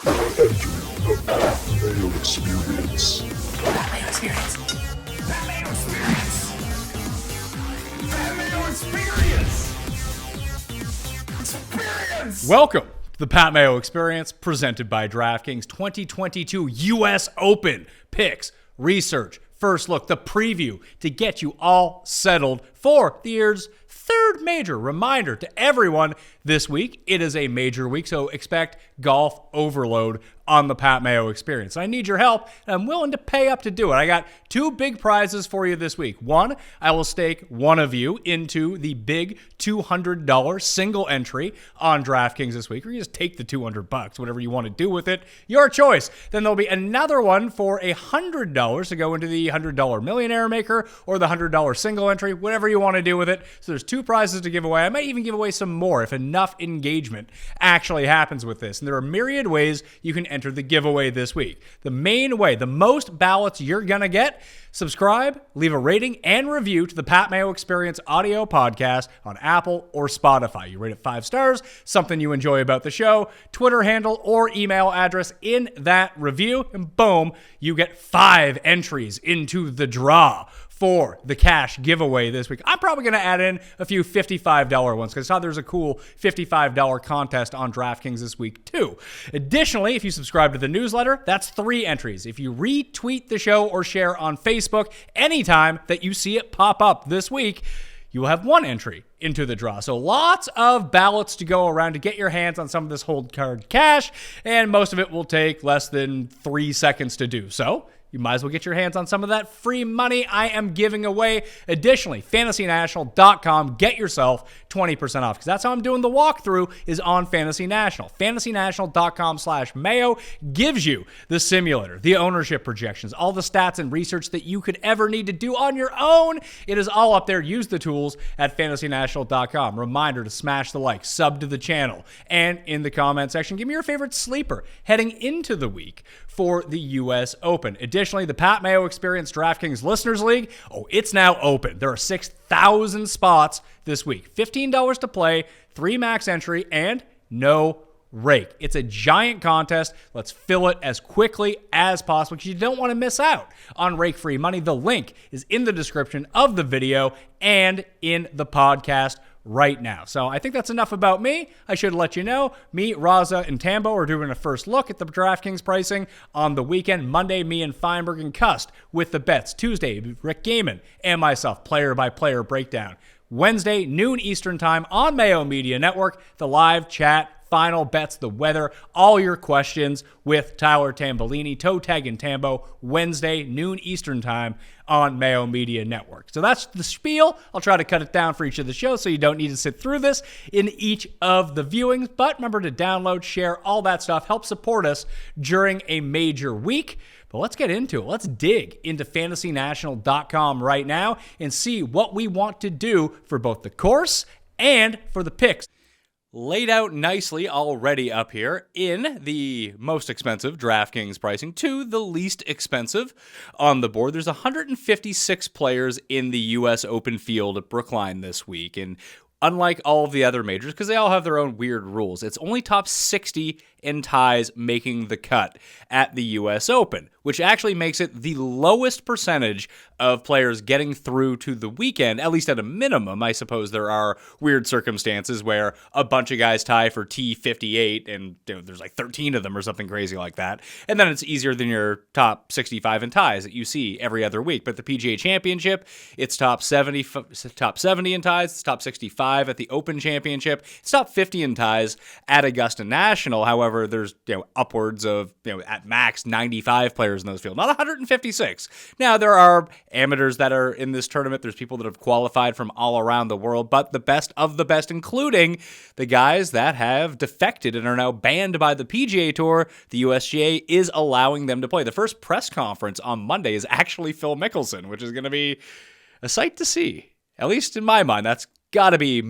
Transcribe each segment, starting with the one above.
Entering the Mayo Experience. Mayo Experience. Mayo Experience. Mayo Experience. Experience. Welcome to the Pat Mayo Experience, presented by DraftKings 2022 U.S. Open picks, research, first look, the preview to get you all settled for the year's third major. Reminder to everyone this week, it is a major week, so expect golf overload on the Pat Mayo Experience. I need your help, and I'm willing to pay up to do it. I got two big prizes for you this week. One, I will stake one of you into the big $200 single entry on DraftKings this week, or you just take the $200, whatever you want to do with it, your choice. Then there'll be another one for $100 to go into the $100 Millionaire Maker or the $100 single entry, whatever you want to do with it. So there's two prizes to give away. I might even give away some more if enough engagement actually happens with this. And there are myriad ways you can enter the giveaway this week. The main way, the most ballots you're going to get, subscribe, leave a rating and review to the Pat Mayo Experience audio podcast on Apple or Spotify. You rate it 5 stars, something you enjoy about the show, Twitter handle or email address in that review, and boom, you get 5 entries into the draw for the cash giveaway this week. I'm probably going to add in a few $55 ones because I saw there's a cool $55 contest on DraftKings this week too. Additionally, if you subscribe to the newsletter, that's 3 entries. If you retweet the show or share on Facebook anytime that you see it pop up this week, you will have 1 entry into the draw. So lots of ballots to go around to get your hands on some of this hold card cash, and most of it will take less than 3 seconds to do. So you might as well get your hands on some of that free money I am giving away. Additionally, fantasynational.com. Get yourself 20% off because that's how I'm doing the walkthrough is on Fantasy National. Fantasynational.com/Mayo gives you the simulator, the ownership projections, all the stats and research that you could ever need to do on your own. It is all up there. Use the tools at fantasynational.com. Reminder to smash the like, sub to the channel, and in the comment section, give me your favorite sleeper heading into the week for the U.S. Open. Additionally, the Pat Mayo Experience DraftKings Listeners League, it's now open. There are 6,000 spots this week. $15 to play, 3 max entry, and no rake. It's a giant contest. Let's fill it as quickly as possible because you don't want to miss out on rake-free money. The link is in the description of the video and in the podcast right now. So I think that's enough about me. I should let you know, me, Raza, and Tambo are doing a first look at the DraftKings pricing on the weekend. Monday, me and Feinberg and Cust with the bets. Tuesday, Rick Gaiman and myself, player-by-player breakdown. Wednesday, noon Eastern time on Mayo Media Network, the live chat, final bets, the weather, all your questions with Tyler Tambolini, Toe Tag and Tambo, Wednesday, noon Eastern time on Mayo Media Network. So that's the spiel. I'll try to cut it down for each of the shows so you don't need to sit through this in each of the viewings. But remember to download, share, all that stuff. Help support us during a major week. But let's get into it. Let's dig into fantasynational.com right now and see what we want to do for both the course and for the picks. Laid out nicely already up here in the most expensive DraftKings pricing to the least expensive on the board. There's 156 players in the U.S. Open field at Brookline this week. And unlike all of the other majors, because they all have their own weird rules, it's only top 60 in ties making the cut at the U.S. Open, which actually makes it the lowest percentage of players getting through to the weekend, at least at a minimum. I suppose there are weird circumstances where a bunch of guys tie for T58 and there's like 13 of them or something crazy like that. And then it's easier than your top 65 in ties that you see every other week. But the PGA Championship, it's top 70 in ties, it's top 65 at the Open Championship, it's top 50 in ties at Augusta National. However, there's upwards of at max 95 players in those fields, not 156. Now there are amateurs that are in this tournament. There's people that have qualified from all around the world, but the best of the best, including the guys that have defected and are now banned by the PGA Tour, the USGA is allowing them to play. The first press conference on Monday is actually Phil Mickelson, which is going to be a sight to see. At least in my mind, that's gotta be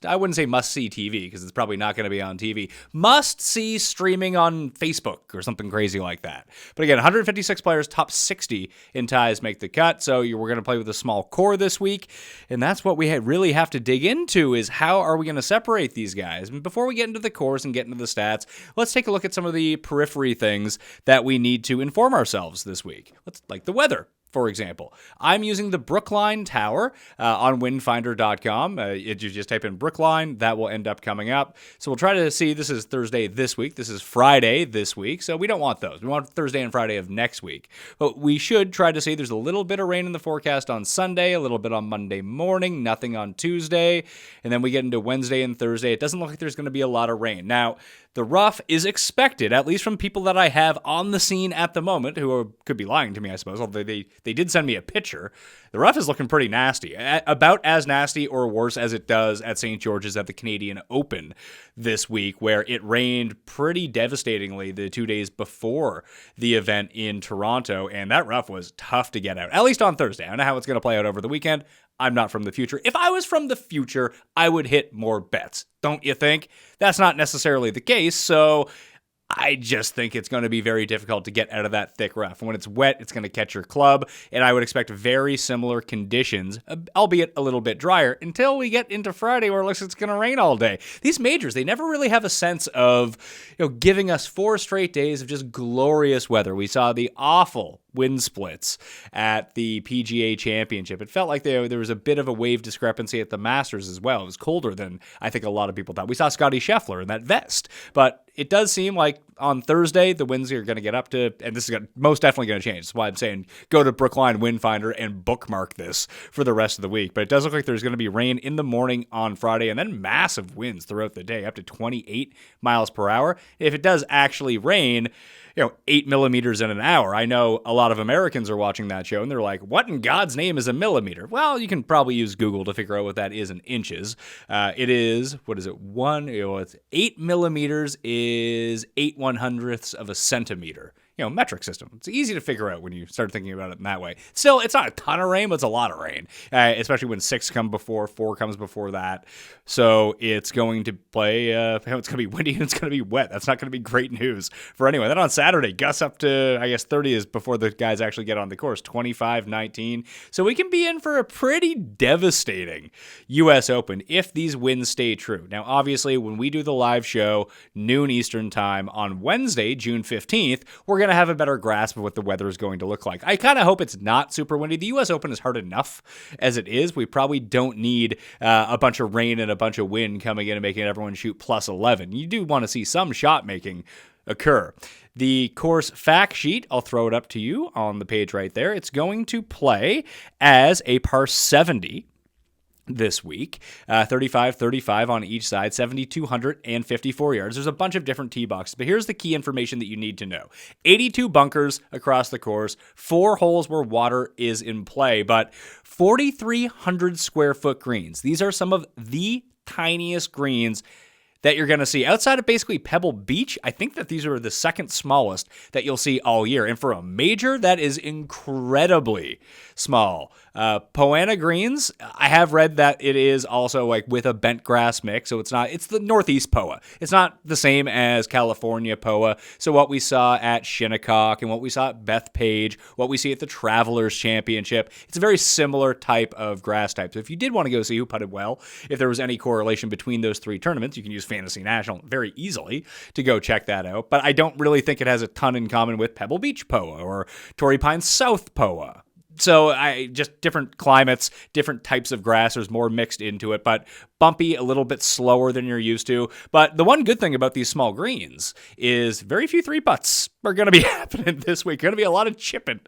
I wouldn't say must see TV because it's probably not going to be on TV. Must see streaming on Facebook or something crazy like that. But again, 156 players, top 60 in ties make the cut. So we're going to play with a small core this week. And that's what we really have to dig into is how are we going to separate these guys? And before we get into the cores and get into the stats, let's take a look at some of the periphery things that we need to inform ourselves this week. Like the weather. For example, I'm using the Brookline Tower on windfinder.com. You just type in Brookline, that will end up coming up. So we'll try to see, this is Thursday this week, this is Friday this week, so we don't want those. We want Thursday and Friday of next week. But we should try to see there's a little bit of rain in the forecast on Sunday, a little bit on Monday morning, nothing on Tuesday, and then we get into Wednesday and Thursday. It doesn't look like there's going to be a lot of rain. Now, the rough is expected, at least from people that I have on the scene at the moment, who could be lying to me, I suppose, although they did send me a picture. The rough is looking pretty nasty, about as nasty or worse as it does at St. George's at the Canadian Open this week, where it rained pretty devastatingly the 2 days before the event in Toronto, and that rough was tough to get out, at least on Thursday. I don't know how it's going to play out over the weekend. I'm not from the future. If I was from the future, I would hit more bets. Don't you think? That's not necessarily the case, so I just think it's going to be very difficult to get out of that thick rough. When it's wet, it's going to catch your club, and I would expect very similar conditions, albeit a little bit drier, until we get into Friday where it looks like it's going to rain all day. These majors, they never really have a sense of giving us 4 straight days of just glorious weather. We saw the awful wind splits at the PGA Championship. It felt like there was a bit of a wave discrepancy at the Masters as well. It was colder than I think a lot of people thought. We saw Scotty Scheffler in that vest, but it does seem like on Thursday the winds are going to get up to, and this is most definitely going to change. That's why I'm saying go to Brookline Windfinder and bookmark this for the rest of the week. But it does look like there's going to be rain in the morning on Friday and then massive winds throughout the day, up to 28 miles per hour. If it does actually rain, 8 millimeters in an hour. I know a lot of Americans are watching that show and they're like, what in God's name is a millimeter? Well, you can probably use Google to figure out what that is in inches. It is, what is it? It's 8 millimeters is 8/100ths of a centimeter. Metric system. It's easy to figure out when you start thinking about it in that way. Still, it's not a ton of rain, but it's a lot of rain, especially when 6 come before, 4 comes before that. So it's going to play, it's going to be windy and it's going to be wet. That's not going to be great news for anyone. Then on Saturday, gusts up to, 30 is before the guys actually get on the course, 25, 19. So we can be in for a pretty devastating U.S. Open if these winds stay true. Now, obviously, when we do the live show, noon Eastern time on Wednesday, June 15th, we're going to have a better grasp of what the weather is going to look like. I kind of hope it's not super windy. The U.S. Open is hard enough as it is. We probably don't need a bunch of rain and a bunch of wind coming in and making everyone shoot plus 11. You do want to see some shot making occur. The course fact sheet, I'll throw it up to you on the page right there. It's going to play as a par 70 this week, 35 on each side, 7,254 yards. There's a bunch of different tee boxes, but here's the key information that you need to know. 82 bunkers across the course, 4 holes where water is in play, but 4,300 square foot greens. These are some of the tiniest greens that you're going to see. Outside of basically Pebble Beach, I think that these are the second smallest that you'll see all year. And for a major, that is incredibly small. Poana greens, I have read that it is also like with a bent grass mix, so it's the Northeast POA. It's not the same as California POA. So what we saw at Shinnecock and what we saw at Bethpage, what we see at the Travelers Championship, it's a very similar type of grass type. So if you did want to go see who putted well, if there was any correlation between those 3 tournaments, you can use Fantasy National very easily to go check that out. But I don't really think it has a ton in common with Pebble Beach POA or Torrey Pines South POA. So just different climates, different types of grass. There's more mixed into it, but bumpy, a little bit slower than you're used to. But the one good thing about these small greens is very few 3-putts are going to be happening this week. Going to be a lot of chipping,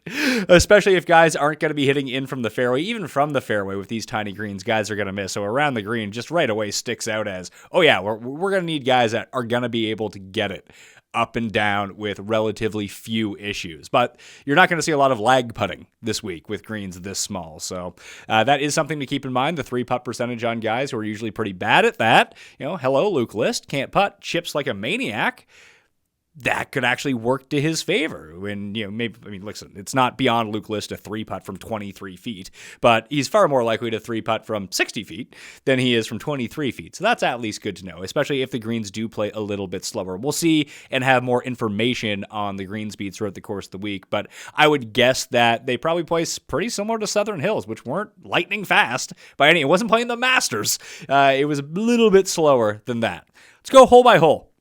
especially if guys aren't going to be hitting in from the fairway. Even from the fairway with these tiny greens, guys are going to miss. So around the green just right away sticks out as, oh yeah, we're going to need guys that are going to be able to get it up and down with relatively few issues. But you're not going to see a lot of lag putting this week with greens this small. So that is something to keep in mind. The 3-putt percentage on guys who are usually pretty bad at that. Hello, Luke List. Can't putt. Chips like a maniac. that could actually work to his favor. When, maybe, listen, it's not beyond Luke List to 3-putt from 23 feet, but he's far more likely to 3-putt from 60 feet than he is from 23 feet. So that's at least good to know, especially if the greens do play a little bit slower. We'll see and have more information on the green speeds throughout the course of the week, but I would guess that they probably play pretty similar to Southern Hills, which weren't lightning fast by any. It wasn't playing the Masters. It was a little bit slower than that. Let's go hole by hole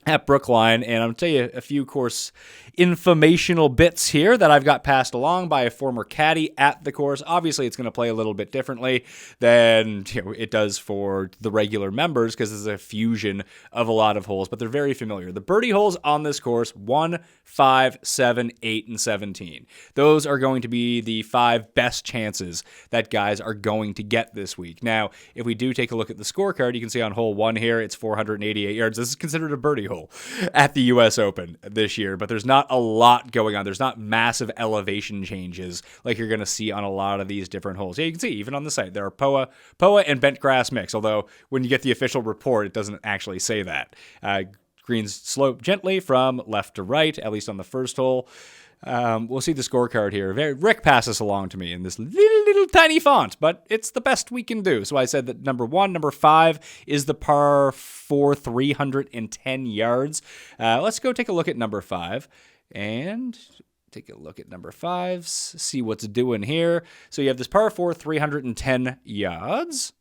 at Brookline, and I'm going to tell you a few course informational bits here that I've got passed along by a former caddy at the course. Obviously, it's going to play a little bit differently than it does for the regular members because it's a fusion of a lot of holes, but they're very familiar. The birdie holes on this course, 1, 5, 7, 8, and 17. Those are going to be the 5 best chances that guys are going to get this week. Now, if we do take a look at the scorecard, you can see on hole 1 here, it's 488 yards. This is considered a birdie hole at the U.S. Open this year, but there's not a lot going on. There's not massive elevation changes like you're going to see on a lot of these different holes. Yeah, you can see even on the site, there are POA and bent grass mix, although when you get the official report, it doesn't actually say that. Greens slope gently from left to right, at least on the first hole. We'll see the scorecard here. Rick passes along to me in this little tiny font, but it's the best we can do. So I said that number 5 is the par 4, 310 yards. Let's go take a look at number 5 and take a look at number 5, see what's doing here. So you have this par 4, 310 yards.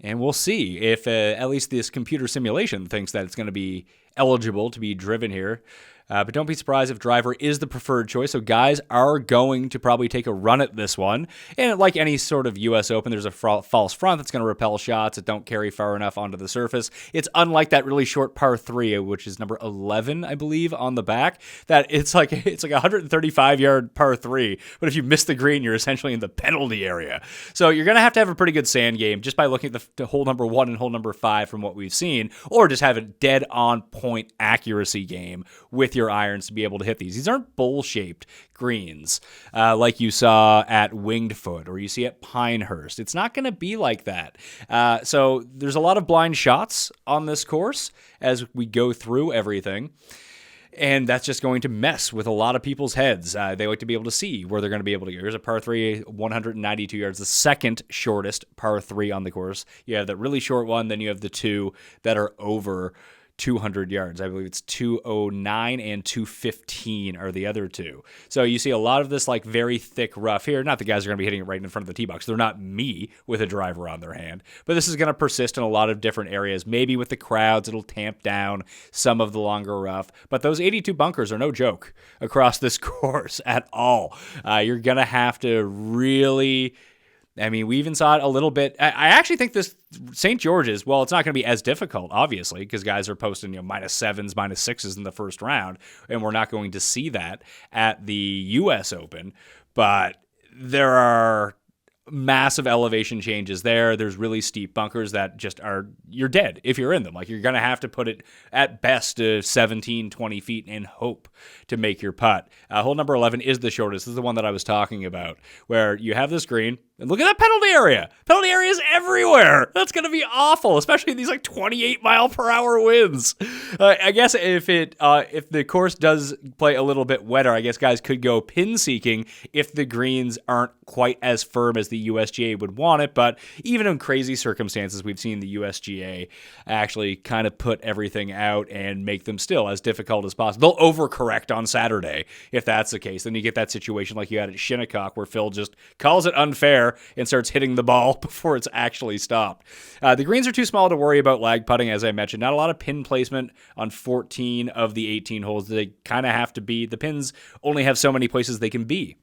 And we'll see if at least this computer simulation thinks that it's going to be eligible to be driven here. But don't be surprised if driver is the preferred choice. So guys are going to probably take a run at this one. And like any sort of U.S. Open, there's a false front that's going to repel shots that don't carry far enough onto the surface. It's unlike that really short par 3, which is number 11, I believe, on the back. That it's like a 135-yard par 3. But if you miss the green, you're essentially in the penalty area. So you're going to have a pretty good sand game just by looking at the hole number 1 and hole number 5 from what we've seen, or just have a dead on point accuracy game with your irons to be able to hit these. These aren't bowl-shaped greens like you saw at Winged Foot or you see at Pinehurst. It's not going to be like that. So there's a lot of blind shots on this course as we go through everything. And that's just going to mess with a lot of people's heads. They like to be able to see where they're going to be able to go. Here's a par 3, 192 yards, the second shortest par 3 on the course. You have that really short one, then you have the 2 that are over 200 yards. I believe it's 209 and 215 are the other 2. So you see a lot of this like very thick rough here. Not the guys are going to be hitting it right in front of the tee box. They're not me with a driver on their hand. But this is going to persist in a lot of different areas. Maybe with the crowds, it'll tamp down some of the longer rough. But those 82 bunkers are no joke across this course at all. You're going to have to really... we even saw it a little bit. I actually think this St. George's, well, it's not going to be as difficult, obviously, because guys are posting -7s, -6s in the first round, and we're not going to see that at the U.S. Open. But there are massive elevation changes there. There's really steep bunkers that just you're dead if you're in them. Like, you're going to have to put it at best to 17, 20 feet and hope to make your putt. Hole number 11 is the shortest. This is the one that I was talking about, where you have this green. And look at that penalty area. Penalty area is everywhere. That's going to be awful, especially in these 28-mile-per-hour winds. I guess if the course does play a little bit wetter, I guess guys could go pin seeking if the greens aren't quite as firm as the USGA would want it. But even in crazy circumstances, we've seen the USGA actually kind of put everything out and make them still as difficult as possible. They'll overcorrect on Saturday if that's the case. Then you get that situation like you had at Shinnecock where Phil just calls it unfair and starts hitting the ball before it's actually stopped. The greens are too small to worry about lag putting, as I mentioned. Not a lot of pin placement on 14 of the 18 holes. They kind of have to be. The pins only have so many places they can be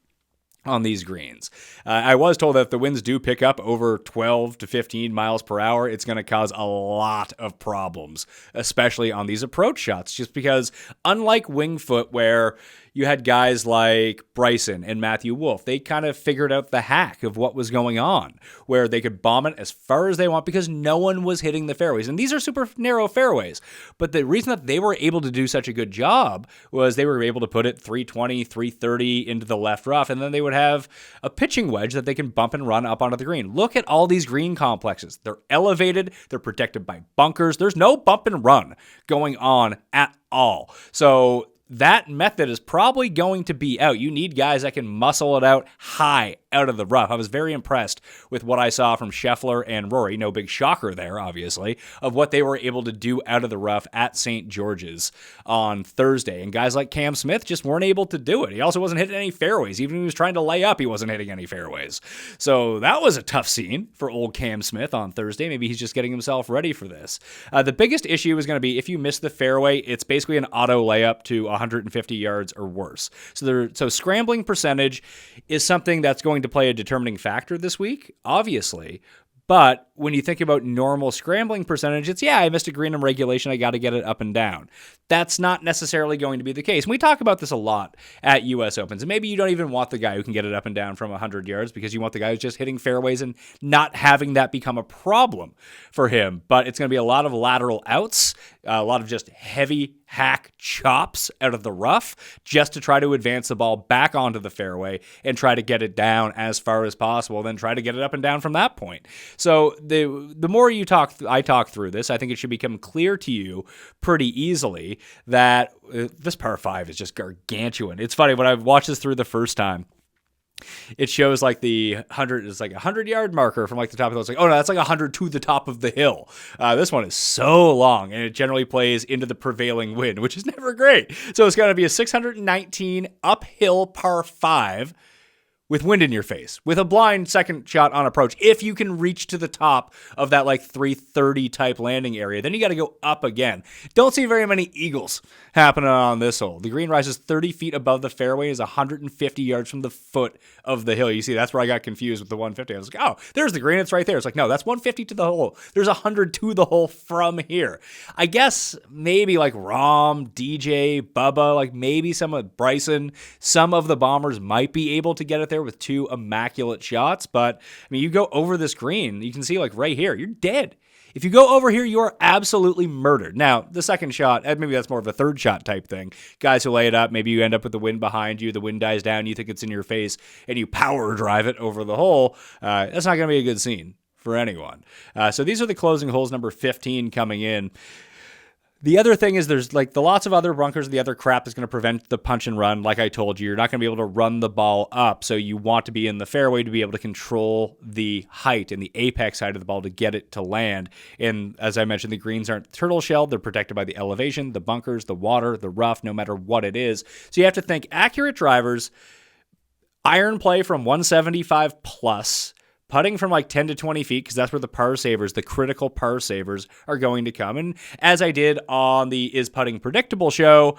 on these greens. I was told that if the winds do pick up over 12 to 15 miles per hour, it's going to cause a lot of problems, especially on these approach shots, just because unlike Winged Foot, where you had guys like Bryson and Matthew Wolf. They kind of figured out the hack of what was going on, where they could bomb it as far as they want because no one was hitting the fairways. And these are super narrow fairways. But the reason that they were able to do such a good job was they were able to put it 320, 330 into the left rough, and then they would have a pitching wedge that they can bump and run up onto the green. Look at all these green complexes. They're elevated. They're protected by bunkers. There's no bump and run going on at all. So that method is probably going to be out. You need guys that can muscle it out high out of the rough. I was very impressed with what I saw from Scheffler and Rory. No big shocker there, obviously, of what they were able to do out of the rough at St. George's on Thursday. And guys like Cam Smith just weren't able to do it. He also wasn't hitting any fairways. Even when he was trying to lay up, he wasn't hitting any fairways. So that was a tough scene for old Cam Smith on Thursday. Maybe he's just getting himself ready for this. The biggest issue is going to be if you miss the fairway, it's basically an auto layup to 150 yards or worse. So scrambling percentage is something that's going to play a determining factor this week, obviously. But when you think about normal scrambling percentage, it's, I missed a green in regulation, I got to get it up and down. That's not necessarily going to be the case. And we talk about this a lot at U.S. Opens. And maybe you don't even want the guy who can get it up and down from 100 yards because you want the guy who's just hitting fairways and not having that become a problem for him. But it's going to be a lot of lateral outs, a lot of just heavy hack chops out of the rough just to try to advance the ball back onto the fairway and try to get it down as far as possible, then try to get it up and down from that point. So the more I talk through this, I think it should become clear to you pretty easily that this par 5 is just gargantuan. It's funny, when I watched this through the first time, it shows like the 100 is like a 100-yard marker from like the top of the hill. It's like, oh no, that's like 100 to the top of the hill. This one is so long, and it generally plays into the prevailing wind, which is never great. So it's going to be a 619 uphill par 5 with wind in your face, with a blind second shot on approach. If you can reach to the top of that like 330 type landing area, then you got to go up again. Don't see very many eagles happening on this hole. The green rises 30 feet above the fairway, is 150 yards from the foot of the hill. You see, that's where I got confused with the 150. I was like, oh, there's the green. It's right there. It's like, no, that's 150 to the hole. There's 100 to the hole from here. I guess maybe like Rom, DJ, Bubba, like maybe some of Bryson, some of the bombers might be able to get it there with 2 immaculate shots. But I mean, you go over this green, you can see like right here, you're dead. If you go over here, you are absolutely murdered. Now, the second shot, maybe that's more of a third shot type thing. Guys who lay it up, maybe you end up with the wind behind you, the wind dies down, you think it's in your face, and you power drive it over the hole. That's not going to be a good scene for anyone. So these are the closing holes, number 15 coming in. The other thing is there's like the lots of other bunkers, the other crap is going to prevent the punch and run. Like I told you, you're not going to be able to run the ball up. So you want to be in the fairway to be able to control the height and the apex height of the ball to get it to land. And as I mentioned, the greens aren't turtle shelled. They're protected by the elevation, the bunkers, the water, the rough, no matter what it is. So you have to think accurate drivers, iron play from 175 plus, putting from like 10 to 20 feet, because that's where the par savers, the critical par savers, are going to come. And as I did on the Is Putting Predictable show,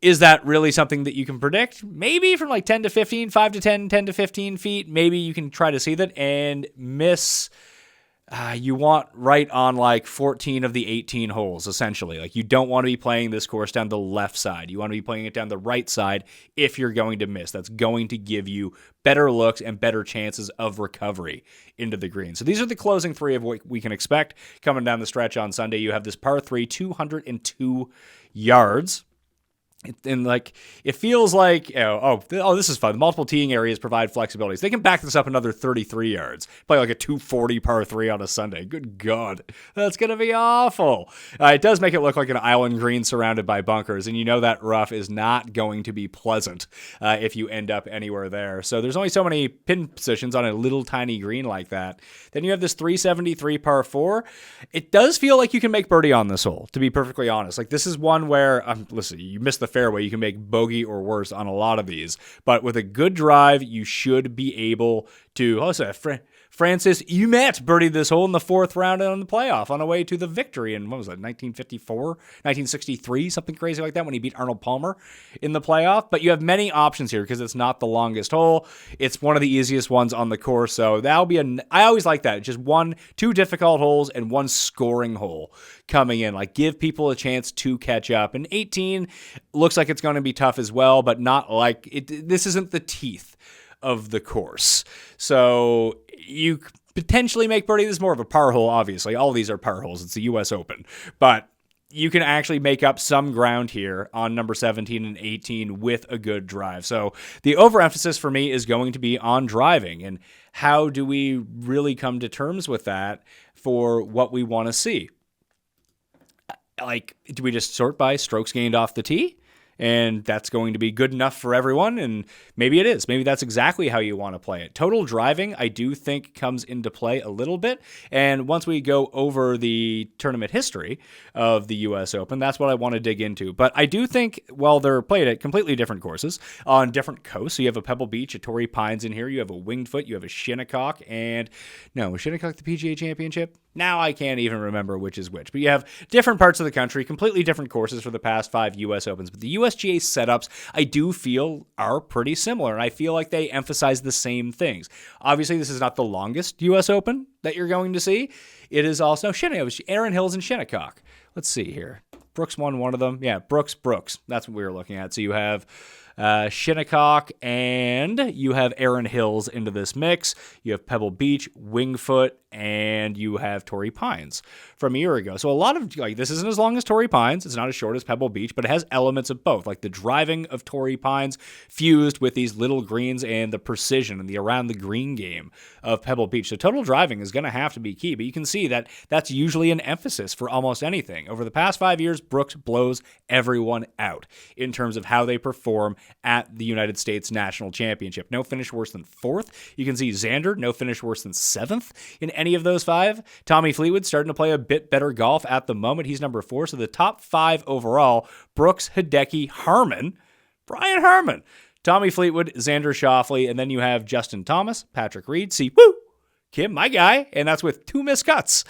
is that really something that you can predict? Maybe from like 10 to 15, 5 to 10, 10 to 15 feet. Maybe you can try to see that and miss. You want right on like 14 of the 18 holes, essentially. Like you don't want to be playing this course down the left side. You want to be playing it down the right side if you're going to miss. That's going to give you better looks and better chances of recovery into the green. So these are the closing 3 of what we can expect coming down the stretch on Sunday. You have this par 3, 202 yards. And like it feels like this is fun. The multiple teeing areas provide flexibilities. They can back this up another 33 yards. Play like a 240 par 3 on a Sunday. Good God, that's gonna be awful. It does make it look like an island green surrounded by bunkers, and you know that rough is not going to be pleasant if you end up anywhere there. So there's only so many pin positions on a little tiny green like that. Then you have this 373 par 4. It does feel like you can make birdie on this hole, to be perfectly honest. Like this is one where listen, you missed the fairway, you can make bogey or worse on a lot of these, but with a good drive, you should be able to. Francis Umet birdied this hole in the 4th round on the playoff on the way to the victory in, 1954, 1963, something crazy like that when he beat Arnold Palmer in the playoff. But you have many options here because it's not the longest hole. It's one of the easiest ones on the course, so that'll be I always like that. Just 2 difficult holes and 1 scoring hole coming in. Like, give people a chance to catch up. And 18 looks like it's going to be tough as well, but not like it. This isn't the teeth of the course. So you potentially make birdie. This is more of a par hole, obviously. All these are par holes. It's the U.S. Open. But you can actually make up some ground here on number 17 and 18 with a good drive. So the overemphasis for me is going to be on driving. And how do we really come to terms with that for what we want to see? Like, do we just sort by strokes gained off the tee? And that's going to be good enough for everyone, and maybe it is. Maybe that's exactly how you want to play it. Total driving, I do think, comes into play a little bit, and once we go over the tournament history of the U.S. Open, that's what I want to dig into. But I do think, while they're played at completely different courses, on different coasts, so you have a Pebble Beach, a Torrey Pines in here, you have a Winged Foot, you have a Shinnecock, and was Shinnecock the PGA Championship? Now I can't even remember which is which. But you have different parts of the country, completely different courses for the past 5 U.S. Opens. But the USGA setups, I do feel, are pretty similar. And I feel like they emphasize the same things. Obviously, this is not the longest U.S. Open that you're going to see. It is also Erin Hills and Shinnecock. Let's see here. Brooks won one of them. Yeah, Brooks. That's what we were looking at. So you have Shinnecock and you have Erin Hills into this mix. You have Pebble Beach, Wingfoot, and you have Torrey Pines from a year ago. So a lot of, this isn't as long as Torrey Pines. It's not as short as Pebble Beach, but it has elements of both, like the driving of Torrey Pines fused with these little greens and the precision and the around the green game of Pebble Beach. So total driving is going to have to be key, but you can see that that's usually an emphasis for almost anything. Over the past 5 years, Brooks blows everyone out in terms of how they perform at the United States National Championship. No finish worse than 4th. You can see Xander, no finish worse than 7th in any of those 5. Tommy Fleetwood starting to play a bit better golf at the moment. He's number 4. So the top 5 overall: Brooks, Hideki, Harmon, Brian Harmon, Tommy Fleetwood, Xander Schauffele, and then you have Justin Thomas, Patrick Reed, Kim, my guy, and that's with 2 missed cuts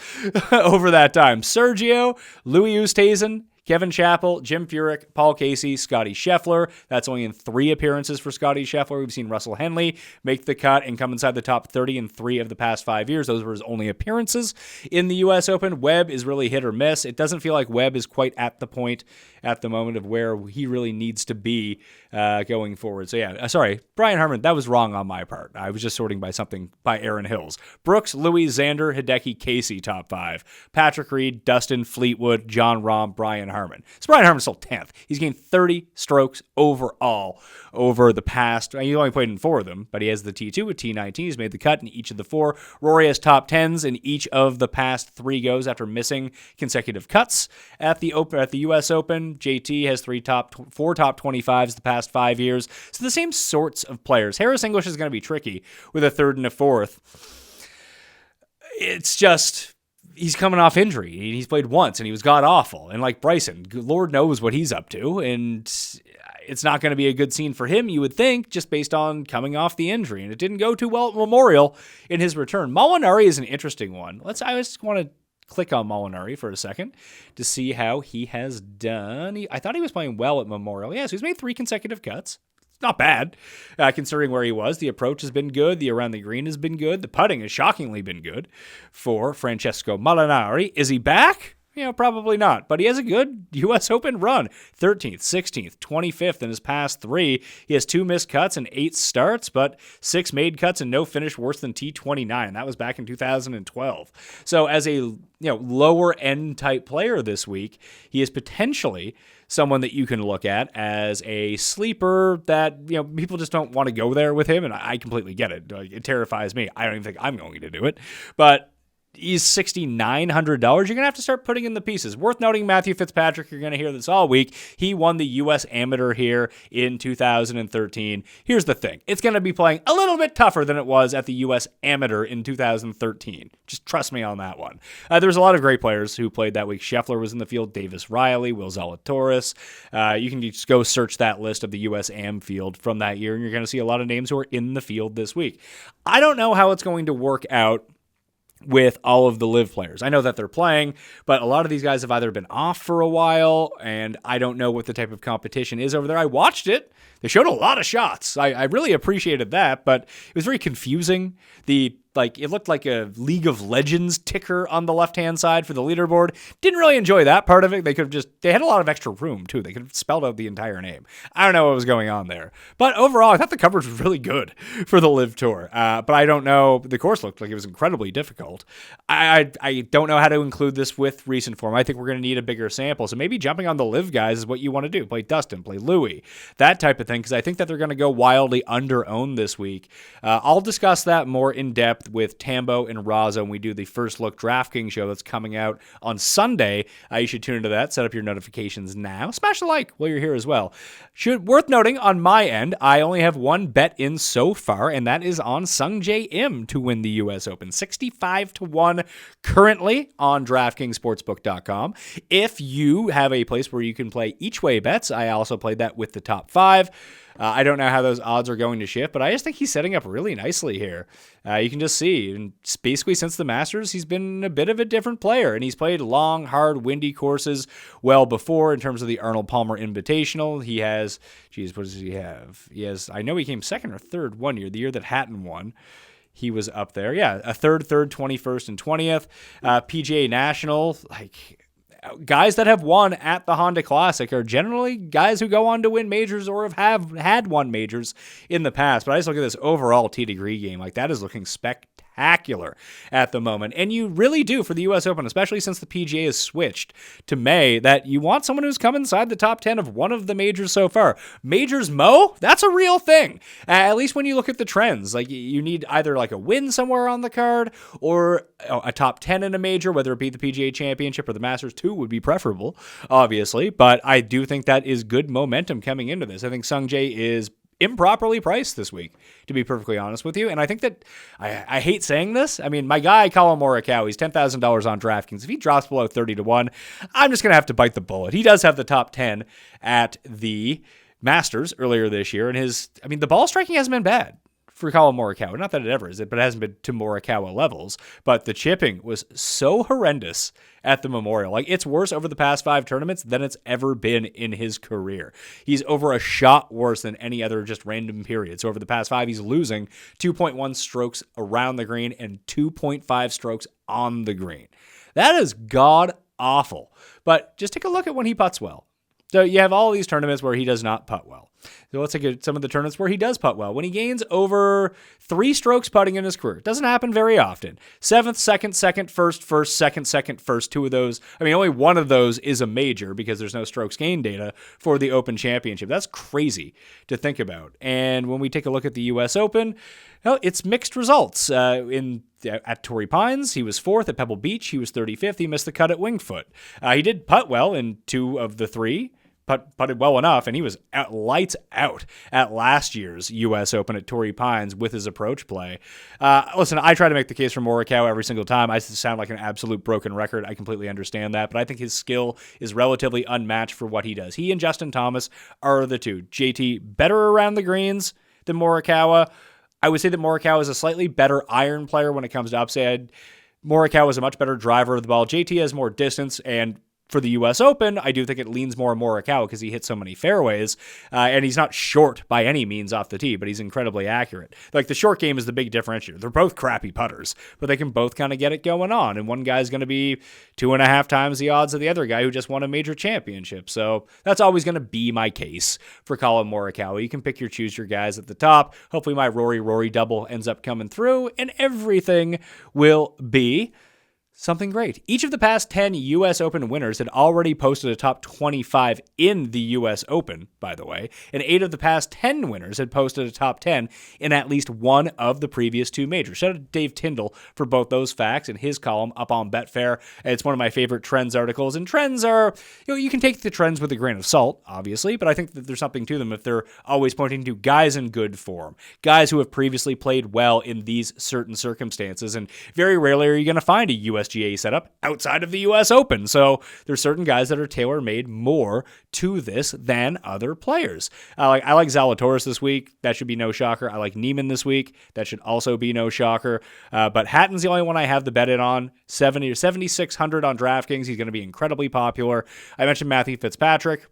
over that time. Sergio, Louis Oosthuizen, Kevin Chappell, Jim Furyk, Paul Casey, Scotty Scheffler. That's only in 3 appearances for Scotty Scheffler. We've seen Russell Henley make the cut and come inside the top 30 in 3 of the past 5 years. Those were his only appearances in the U.S. Open. Webb is really hit or miss. It doesn't feel like Webb is quite at the point at the moment of where he really needs to be going forward. So yeah, sorry, Brian Harmon, that was wrong on my part. I was just sorting by something by Erin Hills. Brooks, Louis, Xander, Hideki, Casey, top 5. Patrick Reed, Dustin, Fleetwood, John Rahm, Brian Harmon. So Brian Harmon's still 10th. He's gained 30 strokes overall over the past. He only played in 4 of them, but he has the T2 with T19. He's made the cut in each of the 4. Rory has top 10s in each of the past 3 goes after missing consecutive cuts at the U.S. Open. JT has 4 top 25s the past 5 years. So the same sorts of players. Harris English is going to be tricky with a 3rd and a 4th. It's just, he's coming off injury. He's played once and he was god-awful. And like Bryson, Lord knows what he's up to. And it's not going to be a good scene for him, you would think, just based on coming off the injury. And it didn't go too well at Memorial in his return. Molinari is an interesting one. I just want to click on Molinari for a second to see how he has done. I thought he was playing well at Memorial. Yeah, so he's made 3 consecutive cuts. It's not bad, considering where he was. The approach has been good. The around the green has been good. The putting has shockingly been good for Francesco Molinari. Is he back? Probably not. But he has a good U.S. Open run. 13th, 16th, 25th in his past 3. He has 2 missed cuts and 8 starts, but 6 made cuts and no finish worse than T29. That was back in 2012. So as a lower end type player this week, he is potentially someone that you can look at as a sleeper that, people just don't want to go there with him. And I completely get it. It terrifies me. I don't even think I'm going to do it. But He's $6,900. You're going to have to start putting in the pieces. Worth noting, Matthew Fitzpatrick, you're going to hear this all week. He won the U.S. Amateur here in 2013. Here's the thing. It's going to be playing a little bit tougher than it was at the U.S. Amateur in 2013. Just trust me on that one. There's a lot of great players who played that week. Scheffler was in the field, Davis Riley, Will Zalatoris. You can just go search that list of the U.S. Am field from that year, and you're going to see a lot of names who are in the field this week. I don't know how it's going to work out with all of the live players. I know that they're playing, but a lot of these guys have either been off for a while, and I don't know what the type of competition is over there. I watched it. They showed a lot of shots. I really appreciated that, but it was very confusing. It looked like a League of Legends ticker on the left-hand side for the leaderboard. Didn't really enjoy that part of it. They had a lot of extra room, too. They could have spelled out the entire name. I don't know what was going on there. But overall, I thought the coverage was really good for the Live Tour. But I don't know. The course looked like it was incredibly difficult. I don't know how to include this with recent form. I think we're going to need a bigger sample. So maybe jumping on the Live guys is what you want to do. Play Dustin, play Louis, that type of thing, because I think that they're going to go wildly under-owned this week. I'll discuss that more in depth with Tambo and Raza when we do the First Look DraftKings show that's coming out on Sunday. You should tune into that. Set up your notifications now. Smash the like while you're here as well. Worth noting, on my end, I only have one bet in so far, and that is on Sungjae Im to win the U.S. Open. 65-1 currently on DraftKingsSportsbook.com. If you have a place where you can play each way bets, I also played that with the top 5. I don't know how those odds are going to shift, but I just think he's setting up really nicely here. You can just see, and basically since the Masters, he's been a bit of a different player, and he's played long, hard, windy courses well before in terms of the Arnold Palmer Invitational. He has, what does he have? I know he came second or third one year, the year that Hatton won. He was up there. Yeah, a third, 21st, and 20th. PGA National, guys that have won at the Honda Classic are generally guys who go on to win majors or have had won majors in the past. But I just look at this overall tee degree game. That is looking spectacular at the moment. And you really do for the U.S. Open, especially since the PGA has switched to May, that you want someone who's come inside the top 10 of one of the majors so far. Majors Mo, that's a real thing. At least when you look at the trends. You need either a win somewhere on the card or a top 10 in a major, whether it be the PGA Championship or the Masters 2 would be preferable, obviously. But I do think that is good momentum coming into this. I think Sungjae is improperly priced this week, to be perfectly honest with you. And I think that I hate saying this. I mean, my guy, Colin Morikawa, he's $10,000 on DraftKings. If he drops below 30-1, I'm just going to have to bite the bullet. He does have the top 10 at the Masters earlier this year. And the ball striking hasn't been bad for Colin Morikawa. Not that it ever is, but it hasn't been to Morikawa levels. But the chipping was so horrendous at the Memorial. It's worse over the past 5 tournaments than it's ever been in his career. He's over a shot worse than any other just random period. So over the past 5, he's losing 2.1 strokes around the green and 2.5 strokes on the green. That is god awful. But just take a look at when he putts well. So you have all these tournaments where he does not putt well. So let's take some of the tournaments where he does putt well. When he gains over 3 strokes putting in his career, it doesn't happen very often. 7th, 2nd, 1st, 2nd, 1st. 2 of those. Only one of those is a major because there's no strokes gained data for the Open Championship. That's crazy to think about. And when we take a look at the U.S. Open, it's mixed results. At Torrey Pines, he was 4th. At Pebble Beach, he was 35th. He missed the cut at Winged Foot. He did putt well in 2 of the 3. Putted well enough, and he was lights out at last year's U.S. Open at Torrey Pines with his approach play. Listen, I try to make the case for Morikawa every single time. I sound like an absolute broken record. I completely understand that, but I think his skill is relatively unmatched for what he does. He and Justin Thomas are the two. JT, better around the greens than Morikawa. I would say that Morikawa is a slightly better iron player when it comes to upside. Morikawa is a much better driver of the ball. JT has more distance, and for the U.S. Open, I do think it leans more on Morikawa because he hits so many fairways, and he's not short by any means off the tee, but he's incredibly accurate. The short game is the big differentiator. They're both crappy putters, but they can both kind of get it going on, and one guy's going to be 2.5 times the odds of the other guy who just won a major championship. So that's always going to be my case for Colin Morikawa. You can choose your guys at the top. Hopefully my Rory double ends up coming through, and everything will be something great. Each of the past 10 U.S. Open winners had already posted a top 25 in the U.S. Open, by the way, and 8 of the past 10 winners had posted a top 10 in at least one of the previous 2 majors. Shout out to Dave Tyndall for both those facts in his column up on Betfair. It's one of my favorite trends articles, and trends are, you can take the trends with a grain of salt, obviously, but I think that there's something to them if they're always pointing to guys in good form, guys who have previously played well in these certain circumstances, and very rarely are you going to find a USGA setup outside of the US Open. So there's certain guys that are tailor-made more to this than other players. I like Zalatoris this week. That should be no shocker. I like Neiman this week. That should also be no shocker. But Hatton's the only one I have the bet in on. 70 or 7,600 on DraftKings. He's going to be incredibly popular. I mentioned Matthew Fitzpatrick.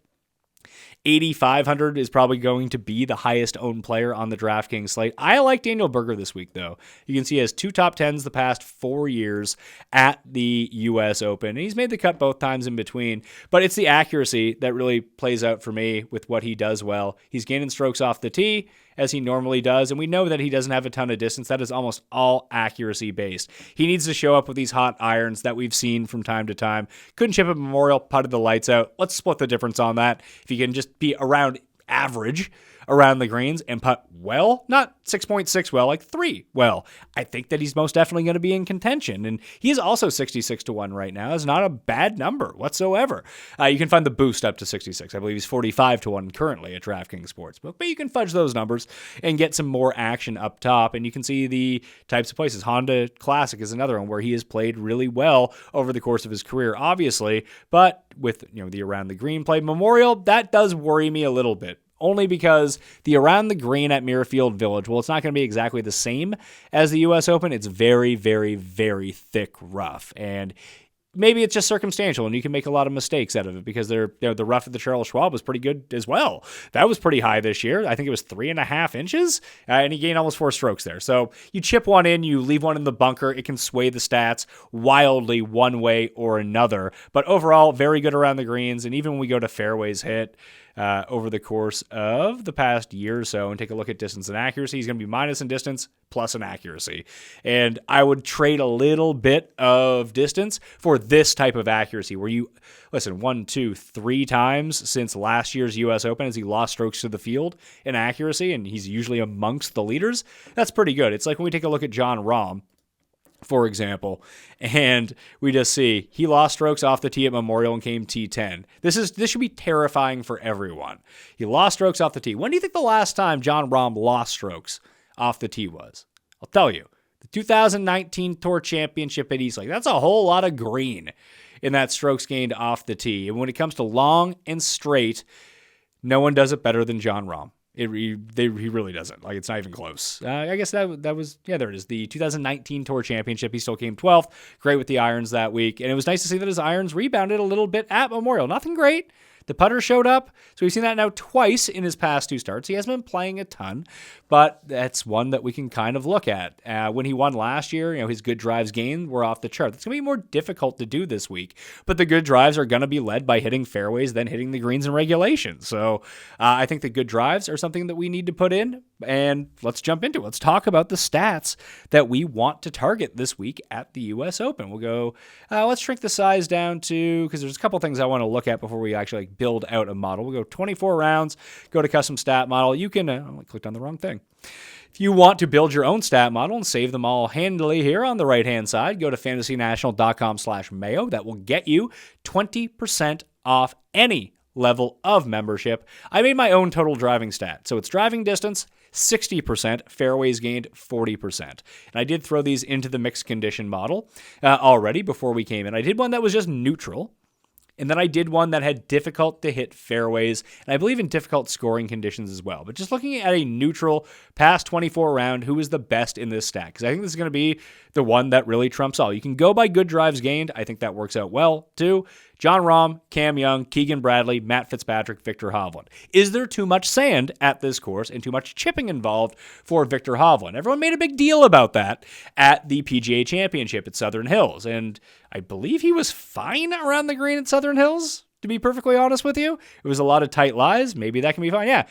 8,500 is probably going to be the highest owned player on the DraftKings slate. I like Daniel Berger this week, though. You can see he has 2 top 10s the past 4 years at the U.S. Open. He's made the cut both times in between, but it's the accuracy that really plays out for me with what he does well. He's gaining strokes off the tee, as he normally does, and we know that he doesn't have a ton of distance. That is almost all accuracy based. He needs to show up with these hot irons that we've seen from time to time. Couldn't chip at Memorial, putted the lights out. Let's split the difference on that. If he can just be around average around the greens and putt well, not 6.6 well, like 3 well, I think that he's most definitely going to be in contention. And he is also 66-1 right now. It's not a bad number whatsoever. You can find the boost up to 66. I believe he's 45-1 currently at DraftKings Sportsbook, but you can fudge those numbers and get some more action up top. And you can see the types of places. Honda Classic is another one where he has played really well over the course of his career, obviously, but with the around the green play. Memorial, that does worry me a little bit. Only because the around the green at Muirfield Village, well, it's not going to be exactly the same as the U.S. Open. It's very, very, very thick rough. And maybe it's just circumstantial, and you can make a lot of mistakes out of it because the rough at the Charles Schwab was pretty good as well. That was pretty high this year. I think it was 3.5 inches, and he gained almost 4 strokes there. So you chip one in, you leave one in the bunker. It can sway the stats wildly one way or another. But overall, very good around the greens, and even when we go to fairways hit, over the course of the past year or so and take a look at distance and accuracy, he's going to be minus in distance, plus in accuracy. And I would trade a little bit of distance for this type of accuracy where you, 1, 2, 3 times since last year's U.S. Open has he lost strokes to the field in accuracy, and he's usually amongst the leaders. That's pretty good. It's like when we take a look at Jon Rahm, for example, and we just see he lost strokes off the tee at Memorial and came T10. This should be terrifying for everyone. He lost strokes off the tee. When do you think the last time Jon Rahm lost strokes off the tee was? I'll tell you. The 2019 Tour Championship at East Lake. That's a whole lot of green in that strokes gained off the tee. And when it comes to long and straight, no one does it better than Jon Rahm. He really doesn't. Like, it's not even close. I guess that was, there it is. The 2019 Tour Championship, he still came 12th. Great with the irons that week. And it was nice to see that his irons rebounded a little bit at Memorial. Nothing great. The putter showed up. So we've seen that now twice in his past 2 starts. He hasn't been playing a ton, but that's one that we can kind of look at. When he won last year, his good drives gained were off the chart. It's going to be more difficult to do this week, but the good drives are going to be led by hitting fairways than hitting the greens in regulation. So I think the good drives are something that we need to put in, and let's jump into it. Let's talk about the stats that we want to target this week at the U.S. Open. We'll go, let's shrink the size down to, because there's a couple things I want to look at before we actually build out a model. We'll go 24 rounds, go to custom stat model. You can, I clicked on the wrong thing. If you want to build your own stat model and save them all handily here on the right-hand side, go to fantasynational.com/Mayo. That will get you 20% off any level of membership. I made my own total driving stat. So it's driving distance, 60%, fairways gained 40%. And I did throw these into the mixed condition model already before we came in. I did one that was just neutral. And then I did one that had difficult to hit fairways, and I believe in difficult scoring conditions as well. But just looking at a neutral past 24 round, who is the best in this stack? Because I think this is going to be the one that really trumps all. You can go by good drives gained. I think that works out well, too. Jon Rahm, Cam Young, Keegan Bradley, Matt Fitzpatrick, Victor Hovland. Is there too much sand at this course and too much chipping involved for Victor Hovland? Everyone made a big deal about that at the PGA Championship at Southern Hills, and I believe he was fine around the green at Southern Hills, to be perfectly honest with you. It was a lot of tight lies. Maybe that can be fine. Yeah,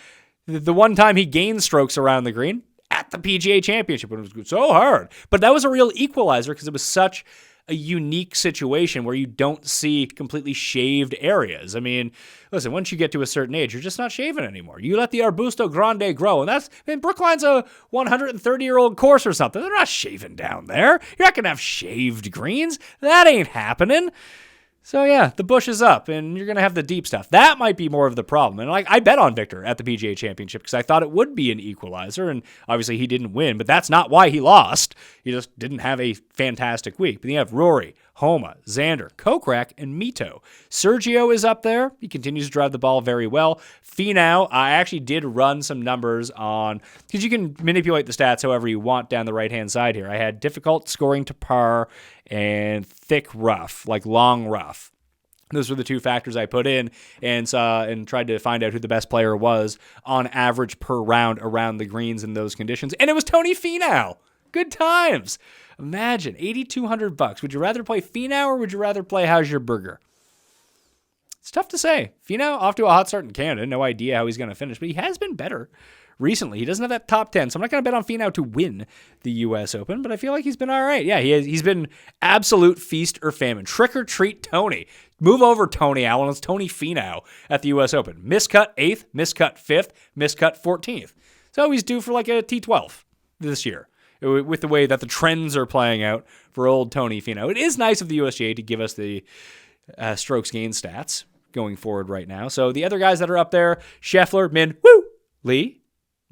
the one time he gained strokes around the green at the PGA Championship when it was so hard. But that was a real equalizer because it was such a unique situation where you don't see completely shaved areas. I mean, listen, once you get to a certain age, you're just not shaving anymore. You let the Arbusto Grande grow, and Brookline's a 130-year-old course or something. They're not shaving down there. You're not going to have shaved greens. That ain't happening. So yeah, the bush is up, and you're going to have the deep stuff. That might be more of the problem. And I bet on Victor at the PGA Championship because I thought it would be an equalizer, and obviously he didn't win, but that's not why he lost. He just didn't have a fantastic week. But then you have Rory, Homa, Xander, Kokrak, and Mito. Sergio is up there. He continues to drive the ball very well. Finau, I actually did run some numbers on, because you can manipulate the stats however you want down the right-hand side here. I had difficult scoring to par and thick rough, like long rough. Those were the two factors I put in and tried to find out who the best player was on average per round around the greens in those conditions. And it was Tony Finau. Good times. Imagine, $8,200. Would you rather play Finau or would you rather play How's Your Burger? It's tough to say. Finau off to a hot start in Canada. No idea how he's going to finish, but he has been better recently. He doesn't have that top 10, so I'm not going to bet on Finau to win the U.S. Open, but I feel like he's been all right. Yeah, he's been absolute feast or famine. Trick or treat Tony. Move over, Tony Allen. It's Tony Finau at the U.S. Open. Miscut 8th, miscut 5th, miscut 14th. So he's due for like a T12 this year with the way that the trends are playing out for old Tony Finau. It is nice of the USGA to give us the strokes gain stats going forward right now. So the other guys that are up there, Scheffler, Min, Woo, Lee.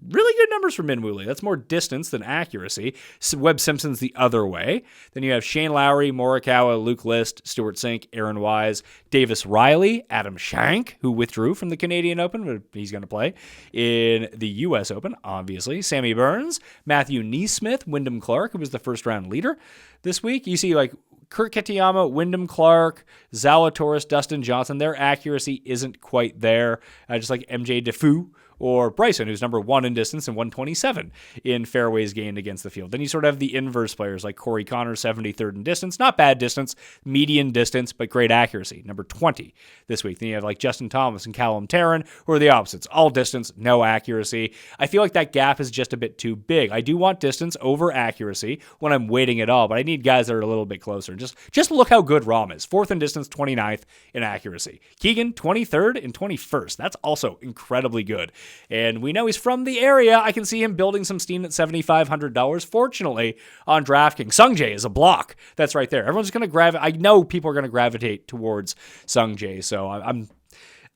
Really good numbers for Min Woo Lee. That's more distance than accuracy. Webb Simpson's the other way. Then you have Shane Lowry, Morikawa, Luke List, Stuart Sink, Aaron Wise, Davis Riley, Adam Schenk, who withdrew from the Canadian Open, but he's going to play in the U.S. Open, obviously. Sammy Burns, Matthew Neesmith, Wyndham Clark, who was the first-round leader this week. You see, like, Kurt Kitayama, Wyndham Clark, Zalatoris, Dustin Johnson, their accuracy isn't quite there. Just like MJ Defoe or Bryson, who's number 1 in distance and 127 in fairways gained against the field. Then you sort of have the inverse players like Corey Connor, 73rd in distance. Not bad distance, median distance, but great accuracy, number 20 this week. Then you have like Justin Thomas and Callum Tarrant, who are the opposites. All distance, no accuracy. I feel like that gap is just a bit too big. I do want distance over accuracy when I'm weighting it all, but I need guys that are a little bit closer. Just look how good Rahm is. 4th in distance, 29th in accuracy. Keegan, 23rd and 21st. That's also incredibly good. And we know he's from the area. I can see him building some steam at $7,500. Fortunately, on DraftKings, Sungjae is a block. That's right there. Everyone's going to gravitate. I know people are going to gravitate towards Sungjae. So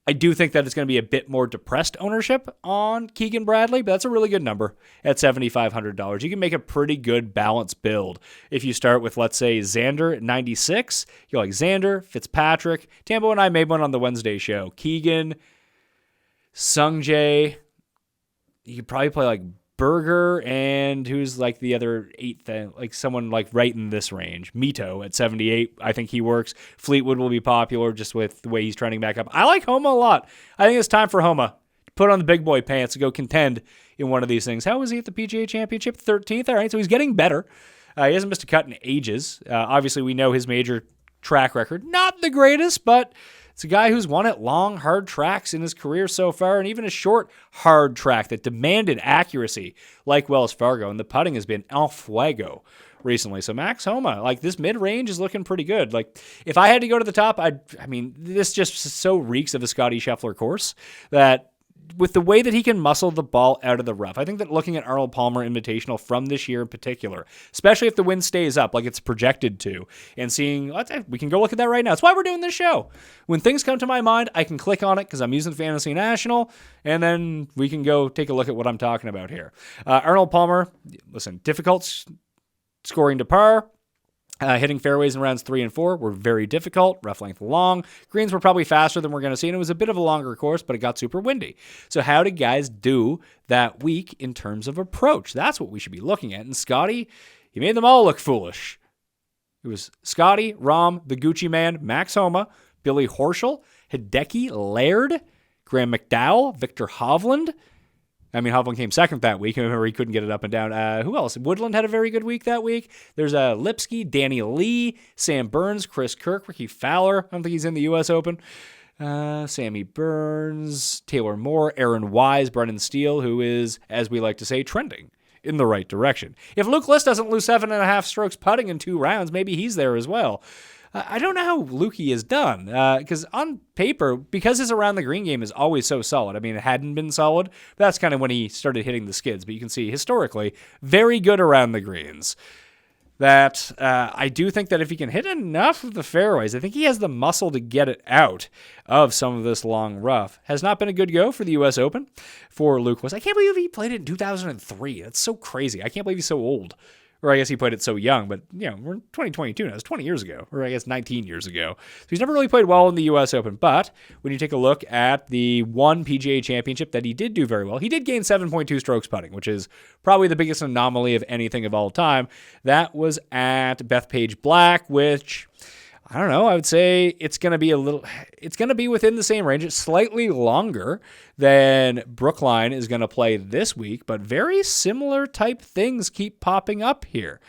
I do think that it's going to be a bit more depressed ownership on Keegan Bradley, but that's a really good number at $7,500. You can make a pretty good balanced build if you start with, let's say, Xander at 96. You like Xander, Fitzpatrick. Tambo and I made one on the Wednesday show. Keegan, Sungjae. You could probably play like Berger and who's like the other 8th, like someone like right in this range. Mito at 78. I think he works. Fleetwood will be popular just with the way he's trending back up. I like Homa a lot. I think it's time for Homa to put on the big boy pants to go contend in one of these things. How was he at the PGA Championship? 13th. All right, so he's getting better. He hasn't missed a cut in ages. Obviously, we know his major track record. Not the greatest, but it's a guy who's won at long, hard tracks in his career so far, and even a short, hard track that demanded accuracy, like Wells Fargo, and the putting has been el fuego recently. So Max Homa, like this mid-range is looking pretty good. Like if I had to go to the top, this just so reeks of a Scottie Scheffler course that with the way that he can muscle the ball out of the rough, I think that looking at Arnold Palmer Invitational from this year in particular, especially if the wind stays up like it's projected to, and seeing, we can go look at that right now. That's why we're doing this show. When things come to my mind, I can click on it because I'm using Fantasy National, and then we can go take a look at what I'm talking about here. Arnold Palmer, listen, difficult scoring to par. Hitting fairways in rounds 3 and 4 were very difficult, rough length long. Greens were probably faster than we're going to see, and it was a bit of a longer course, but it got super windy. So how did guys do that week in terms of approach? That's what we should be looking at. And Scotty, he made them all look foolish. It was Scotty, Rahm, the Gucci Man, Max Homa, Billy Horschel, Hideki Laird, Graham McDowell, Victor Hovland. Hovland came second that week. I remember he couldn't get it up and down. Who else? Woodland had a very good week that week. There's Lipsky, Danny Lee, Sam Burns, Chris Kirk, Ricky Fowler. I don't think he's in the U.S. Open. Sammy Burns, Taylor Moore, Aaron Wise, Brennan Steele, who is, as we like to say, trending in the right direction. If Luke List doesn't lose 7.5 strokes putting in 2 rounds, maybe he's there as well. I don't know how Lukey is done, because on paper, because his around the green game is always so solid. I mean, it hadn't been solid, but that's kind of when he started hitting the skids. But you can see historically, very good around the greens. That I do think that if he can hit enough of the fairways, I think he has the muscle to get it out of some of this long rough. Has not been a good go for the U.S. Open for Luke List. I can't believe he played it in 2003. That's so crazy. I can't believe he's so old. Or I guess he played it so young, but we're in 2022 now. It's 20 years ago, or I guess 19 years ago. So he's never really played well in the U.S. Open. But when you take a look at the one PGA Championship that he did do very well, he did gain 7.2 strokes putting, which is probably the biggest anomaly of anything of all time. That was at Bethpage Black, which, I don't know, I would say it's going to be within the same range. It's slightly longer than Brookline is going to play this week, but very similar type things keep popping up here.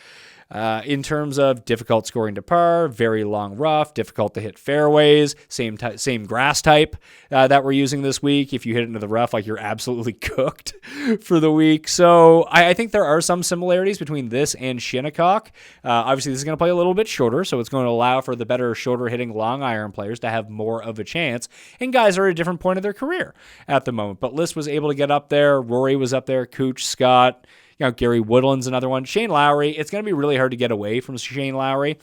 In terms of difficult scoring to par, very long rough, difficult to hit fairways, same grass type that we're using this week. If you hit it into the rough, like you're absolutely cooked for the week. So I think there are some similarities between this and Shinnecock. Obviously, this is going to play a little bit shorter, so it's going to allow for the better shorter hitting long iron players to have more of a chance. And guys are at a different point of their career at the moment. But List was able to get up there. Rory was up there. Cooch, Scott. Gary Woodland's another one. Shane Lowry, it's going to be really hard to get away from Shane Lowry,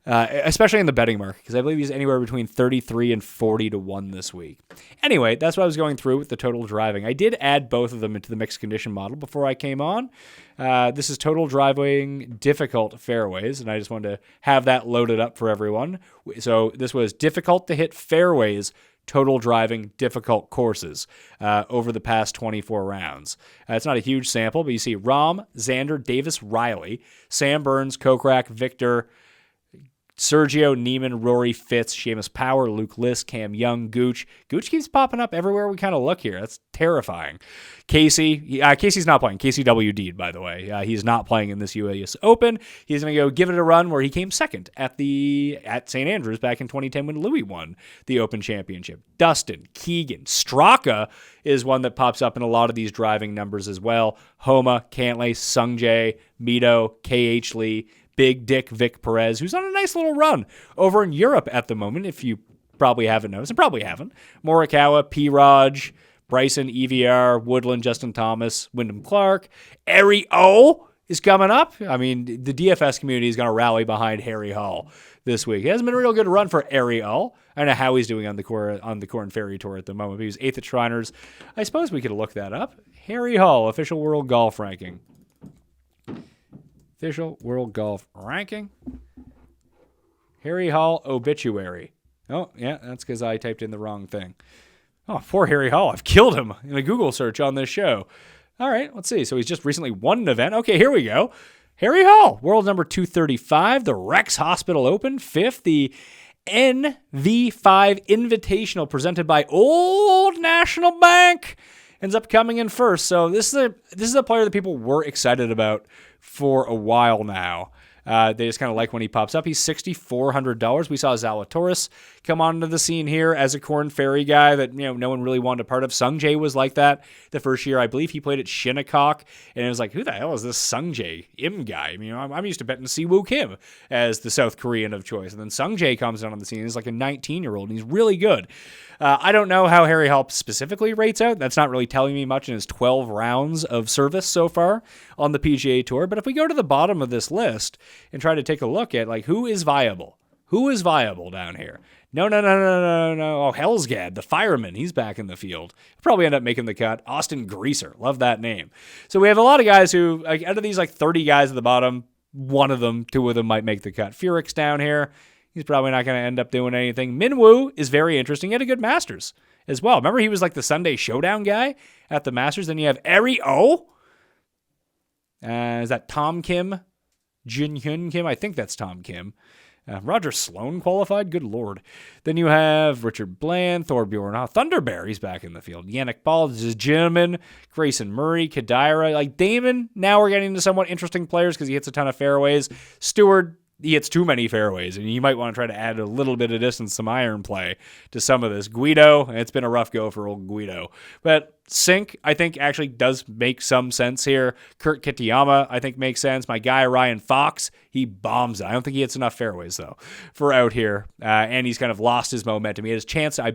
especially in the betting market, because I believe he's anywhere between 33 and 40 to 1 this week. Anyway, that's what I was going through with the total driving. I did add both of them into the mixed condition model before I came on. This is total driving difficult fairways, and I just wanted to have that loaded up for everyone. So this was difficult to hit fairways, total driving difficult courses over the past 24 rounds. It's not a huge sample, but you see Rahm, Xander, Davis, Riley, Sam Burns, Kokrak, Victor, Sergio, Neiman, Rory, Fitz, Seamus Power, Luke List, Cam Young, Gooch. Gooch keeps popping up everywhere we kind of look here. That's terrifying. Casey's not playing. Casey WD'd, by the way. He's not playing in this US Open. He's going to go give it a run where he came second at St. Andrews back in 2010 when Louis won the Open Championship. Dustin, Keegan, Straka is one that pops up in a lot of these driving numbers as well. Homa, Cantlay, Sungjae, Mito, KH Lee, Big Dick Vic Perez, who's on a nice little run over in Europe at the moment, if you probably haven't noticed, and probably haven't. Morikawa, P-Raj, Bryson, EVR, Woodland, Justin Thomas, Wyndham Clark. Harry O is coming up. I mean, the DFS community is going to rally behind Harry Hall this week. It hasn't been a real good run for Harry O. I don't know how he's doing on the Corn Ferry Tour at the moment, but he was 8th at Shriners. I suppose we could look that up. Harry Hall, official world golf ranking. Official World Golf Ranking. Harry Hall obituary. Oh, yeah, that's because I typed in the wrong thing. Oh, poor Harry Hall. I've killed him in a Google search on this show. All right, let's see. So he's just recently won an event. Okay, here we go. Harry Hall, world number 235, the Rex Hospital Open, 5th, the NV5 Invitational presented by Old National Bank. Ends up coming in first. So this is a player that people were excited about for a while now. They just kind of like when he pops up. He's $6,400. We saw Zalatoris come onto the scene here as a Corn Ferry guy that no one really wanted a part of. Sungjae was like that the first year. I believe he played at Shinnecock, and it was like, who the hell is this Sungjae Im guy? I mean, I'm used to betting Siwoo Kim as the South Korean of choice, and then Sungjae comes on the scene. He's like a 19-year-old, and he's really good. I don't know how Harry Hall specifically rates out. That's not really telling me much in his 12 rounds of service so far on the PGA Tour. But if we go to the bottom of this list and try to take a look at who is viable down here? No. Oh, Hellsgad, the fireman. He's back in the field. He'll probably end up making the cut. Austin Greaser. Love that name. So we have a lot of guys who, out of these 30 guys at the bottom, two of them might make the cut. Furyks down here. He's probably not going to end up doing anything. Minwoo is very interesting. He had a good Masters as well. Remember, he was like the Sunday Showdown guy at the Masters. Then you have Eri O. Is that Tom Kim? Jin Hyun Kim? I think that's Tom Kim. Roger Sloan qualified. Good Lord. Then you have Richard Bland, Thorbjorn Thunderbear. He's back in the field. Yannick Ball, this is Gentleman, Grayson Murray, Kadira. Damon, now we're getting into somewhat interesting players because he hits a ton of fairways. Stewart, he hits too many fairways, and you might want to try to add a little bit of distance, some iron play to some of this. Guido, it's been a rough go for old Guido. But Sink, I think, actually does make some sense here. Kurt Kitayama, I think, makes sense. My guy, Ryan Fox, he bombs it. I don't think he hits enough fairways, though, for out here. And he's kind of lost his momentum. He had his chance. I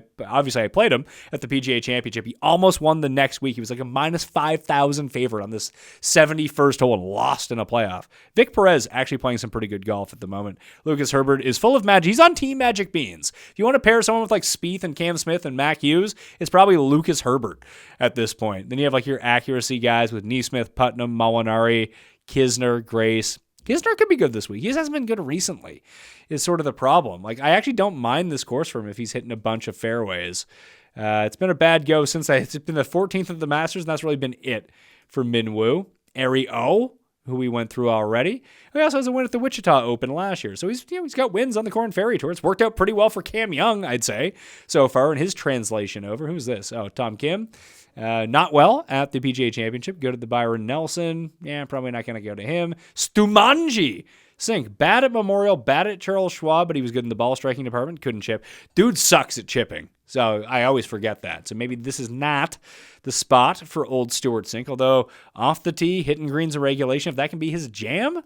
played him at the PGA Championship. He almost won the next week. He was like a minus 5,000 favorite on this 71st hole and lost in a playoff. Vic Perez actually playing some pretty good golf at the moment. Lucas Herbert is full of magic. He's on Team Magic Beans. If you want to pair someone with like Spieth and Cam Smith and Mac Hughes, it's probably Lucas Herbert at this point. Then you have like your accuracy guys with Neesmith, Putnam, Molinari, Kisner, Grace. Kisner could be good this week. He just hasn't been good recently, is sort of the problem. Like, I actually don't mind this course for him if he's hitting a bunch of fairways. It's been a bad go since it's been the 14th of the Masters, and that's really been it for Minwoo. Ari O, who we went through already. He also has a win at the Wichita Open last year. So he's got wins on the Korn Ferry Tour. It's worked out pretty well for Cam Young, I'd say, so far in his translation over. Who's this? Oh, Tom Kim. Not well at the PGA Championship. Go to the Byron Nelson. Yeah, probably not going to go to him. Stumanji. Sink. Bad at Memorial, bad at Charles Schwab, but he was good in the ball striking department. Couldn't chip. Dude sucks at chipping. So I always forget that. So maybe this is not the spot for old Stuart Sink. Although off the tee, hitting greens in regulation, if that can be his jam,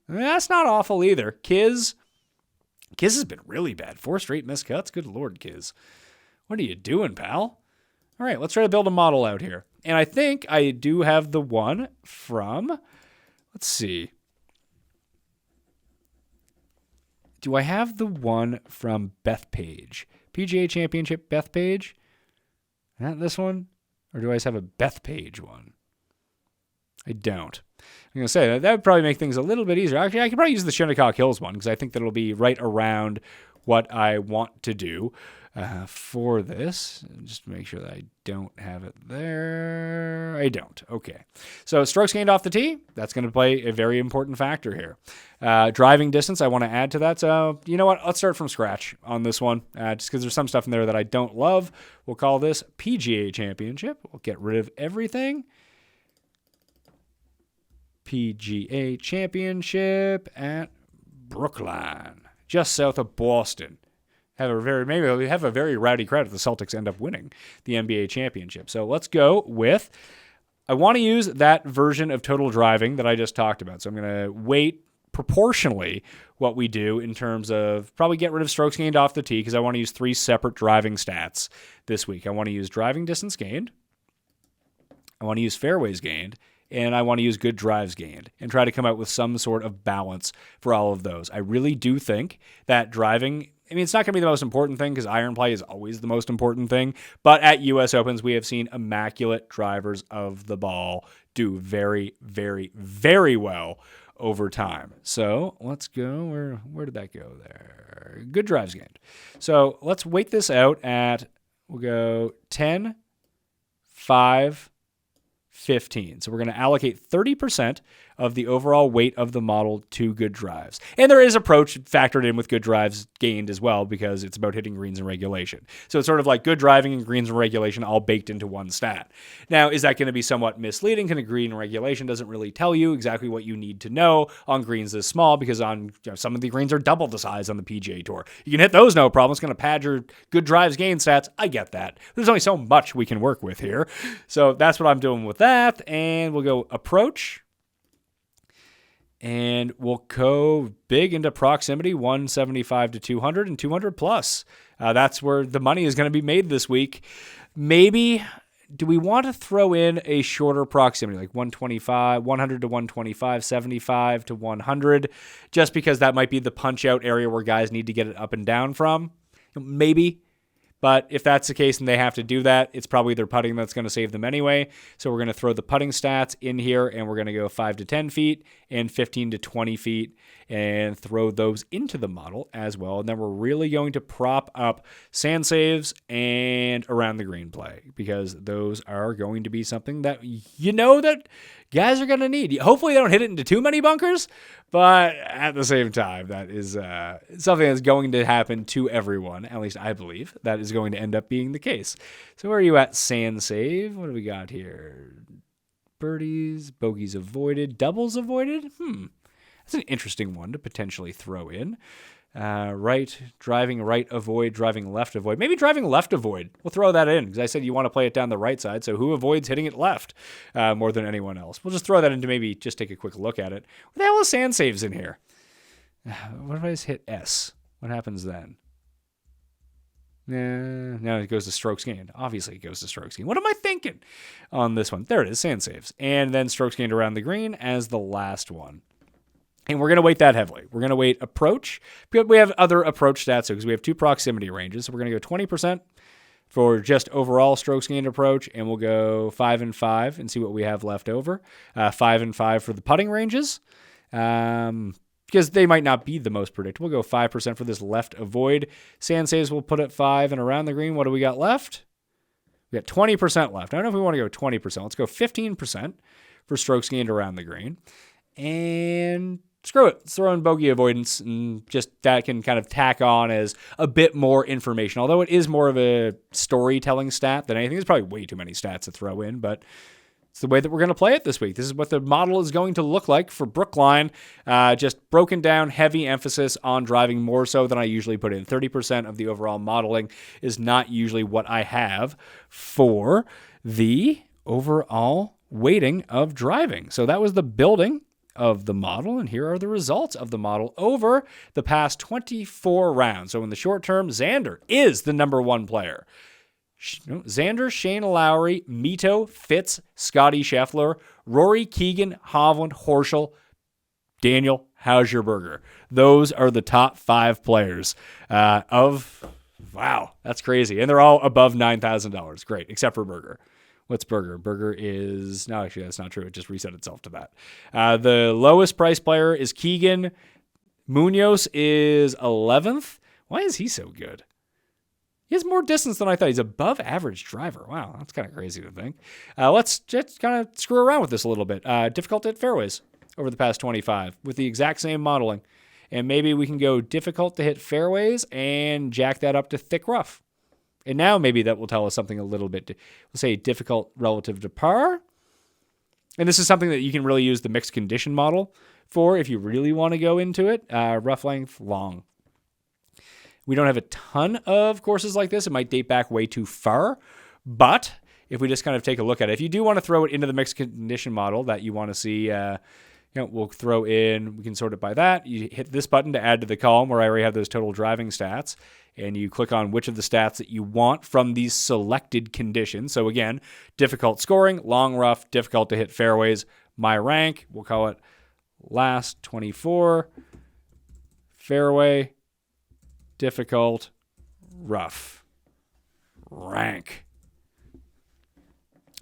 that's not awful either. Kiz has been really bad. 4 straight missed cuts. Good Lord, Kiz. What are you doing, pal? All right, let's try to build a model out here. And I think I do have the one from, let's see. Do I have the one from Bethpage? PGA Championship Bethpage? Not this one? Or do I just have a Bethpage one? I don't. I'm going to say that would probably make things a little bit easier. Actually, I could probably use the Shinnecock Hills one because I think that'll be right around what I want to do for this. Just make sure that I don't have it there. I don't. Okay. So strokes gained off the tee, that's going to play a very important factor here. Driving distance, I want to add to that. So you know what? Let's start from scratch on this one, just because there's some stuff in there that I don't love. We'll call this PGA Championship. We'll get rid of everything. PGA Championship at Brookline, just south of Boston. Maybe we have a very rowdy crowd if the Celtics end up winning the NBA championship. So let's go with, I want to use that version of total driving that I just talked about. So I'm going to weight proportionally what we do in terms of probably get rid of strokes gained off the tee because I want to use 3 separate driving stats this week. I want to use driving distance gained. I want to use fairways gained. And I want to use good drives gained and try to come out with some sort of balance for all of those. I really do think that driving, it's not going to be the most important thing because iron play is always the most important thing. But at U.S. Opens, we have seen immaculate drivers of the ball do very, very, very well over time. So let's go. Where did that go there? Good drives gained. So let's weight this out at, we'll go 10, 5, 15. So we're going to allocate 30% of the overall weight of the model to good drives. And there is approach factored in with good drives gained as well because it's about hitting greens and regulation. So it's sort of like good driving and greens and regulation all baked into one stat. Now, is that going to be somewhat misleading? Because green regulation doesn't really tell you exactly what you need to know on greens this small because on some of the greens are double the size on the PGA Tour. You can hit those no problem. It's going to pad your good drives gain stats. I get that. There's only so much we can work with here. So that's what I'm doing with that. And we'll go approach. And we'll go big into proximity, 175 to 200 and 200 plus. That's where the money is going to be made this week. Maybe, do we want to throw in a shorter proximity, like 125, 100 to 125, 75 to 100, just because that might be the punch-out area where guys need to get it up and down from? Maybe. But if that's the case and they have to do that, it's probably their putting that's going to save them anyway. So we're going to throw the putting stats in here, and we're going to go 5 to 10 feet and 15 to 20 feet and throw those into the model as well. And then we're really going to prop up sand saves and around the green play because those are going to be something that that guys are going to need. Hopefully they don't hit it into too many bunkers, but at the same time, that is something that's going to happen to everyone. At least I believe that is going to end up being the case. So where are you at, sand save? What do we got here? Birdies, bogeys avoided, doubles avoided? That's an interesting one to potentially throw in. Right, driving right, avoid, driving left, avoid. Maybe driving left, avoid. We'll throw that in because I said you want to play it down the right side. So who avoids hitting it left more than anyone else? We'll just throw that in to maybe just take a quick look at it. What the hell is sand saves in here? What if I just hit S? What happens then? No, it goes to strokes gained. Obviously, it goes to strokes gained. What am I thinking on this one? There it is, sand saves. And then strokes gained around the green as the last one. And we're going to weight that heavily. We're going to weight approach. We have other approach stats because we have 2 proximity ranges. So we're going to go 20% for just overall strokes gained approach, and we'll go 5 and 5 and see what we have left over. 5 and 5 for the putting ranges because they might not be the most predictable. We'll go 5% for this left avoid. Sand saves we'll put at 5, and around the green, what do we got left? We got 20% left. I don't know if we want to go 20%. Let's go 15% for strokes gained around the green. And screw it. Let's throw in bogey avoidance, and just that can kind of tack on as a bit more information. Although it is more of a storytelling stat than anything. There's probably way too many stats to throw in, but it's the way that we're going to play it this week. This is what the model is going to look like for Brookline. Just broken down, heavy emphasis on driving more so than I usually put in. 30% of the overall modeling is not usually what I have for the overall weighting of driving. So that was the building of the model, and here are the results of the model over the past 24 rounds. So in the short term, Xander is the number 1 player. Xander, Shane Lowry, Mito, Fitz, Scotty Scheffler, Rory, Keegan, Hovland, Horschel, Daniel Hausberger. Those are the top 5 players wow, that's crazy. And they're all above $9,000. Great, except for Berger. What's Berger? Berger is... No, actually, that's not true. It just reset itself to that. The lowest price player is Keegan. Munoz is 11th. Why is he so good? He has more distance than I thought. He's above average driver. Wow, that's kind of crazy to think. Let's just kind of screw around with this a little bit. Difficult to hit fairways over the past 25 with the exact same modeling. And maybe we can go difficult to hit fairways and jack that up to thick rough. And now maybe that will tell us something a little bit, we'll say difficult relative to par. And this is something that you can really use the mixed condition model for if you really want to go into it. Rough length, long. We don't have a ton of courses like this. It might date back way too far. But if we just kind of take a look at it, if you do want to throw it into the mixed condition model that you want to see, we'll throw in, we can sort it by that. You hit this button to add to the column where I already have those total driving stats. And you click on which of the stats that you want from these selected conditions. So again, difficult scoring, long rough, difficult to hit fairways. My rank, we'll call it last 24, fairway, difficult, rough, rank.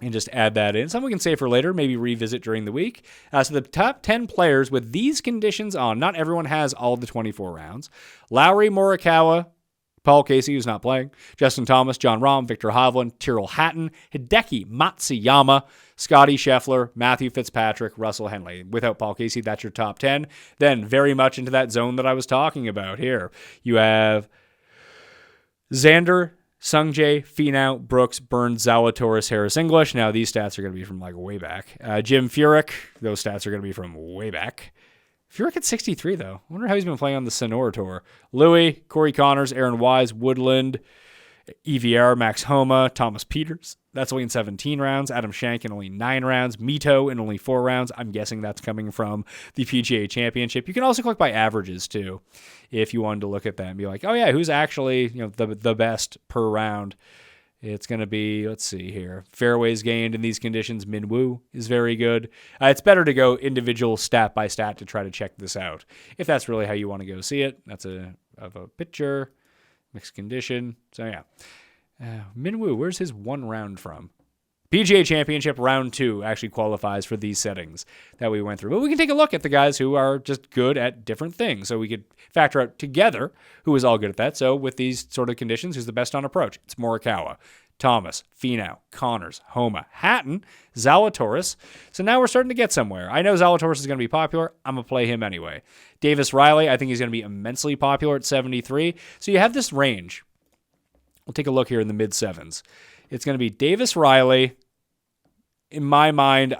And just add that in. Something we can save for later, maybe revisit during the week. So the top 10 players with these conditions on, not everyone has all the 24 rounds. Lowry, Morikawa, Paul Casey, who's not playing, Justin Thomas, John Rahm, Victor Hovland, Tyrrell Hatton, Hideki Matsuyama, Scotty Scheffler, Matthew Fitzpatrick, Russell Henley. Without Paul Casey, that's your top 10. Then very much into that zone that I was talking about here. You have Xander, Sungjae, Finau, Brooks, Burns, Zalatoris, Harris English. Now these stats are going to be from like way back. Jim Furyk, those stats are going to be from way back. Furyk at 63, though. I wonder how he's been playing on the Sonora Tour. Louis, Corey Connors, Aaron Wise, Woodland, EVR, Max Homa, Thomas Peters. That's only in 17 rounds. Adam Schenk in only 9 rounds. Mito in only 4 rounds. I'm guessing that's coming from the PGA Championship. You can also click by averages, too, if you wanted to look at that and be like, oh, yeah, who's actually the best per round? It's going to be, let's see here, fairways gained in these conditions. Min Woo is very good. It's better to go individual stat by stat to try to check this out. If that's really how you want to go see it, that's a picture, mixed condition. So yeah, Min Woo, where's his 1 round from? PGA Championship round 2 actually qualifies for these settings that we went through. But we can take a look at the guys who are just good at different things. So we could factor out together who is all good at that. So with these sort of conditions, who's the best on approach? It's Morikawa, Thomas, Finau, Connors, Homa, Hatton, Zalatoris. So now we're starting to get somewhere. I know Zalatoris is going to be popular. I'm going to play him anyway. Davis Riley, I think he's going to be immensely popular at 73. So you have this range. We'll take a look here in the mid-sevens. It's going to be Davis Riley. In my mind,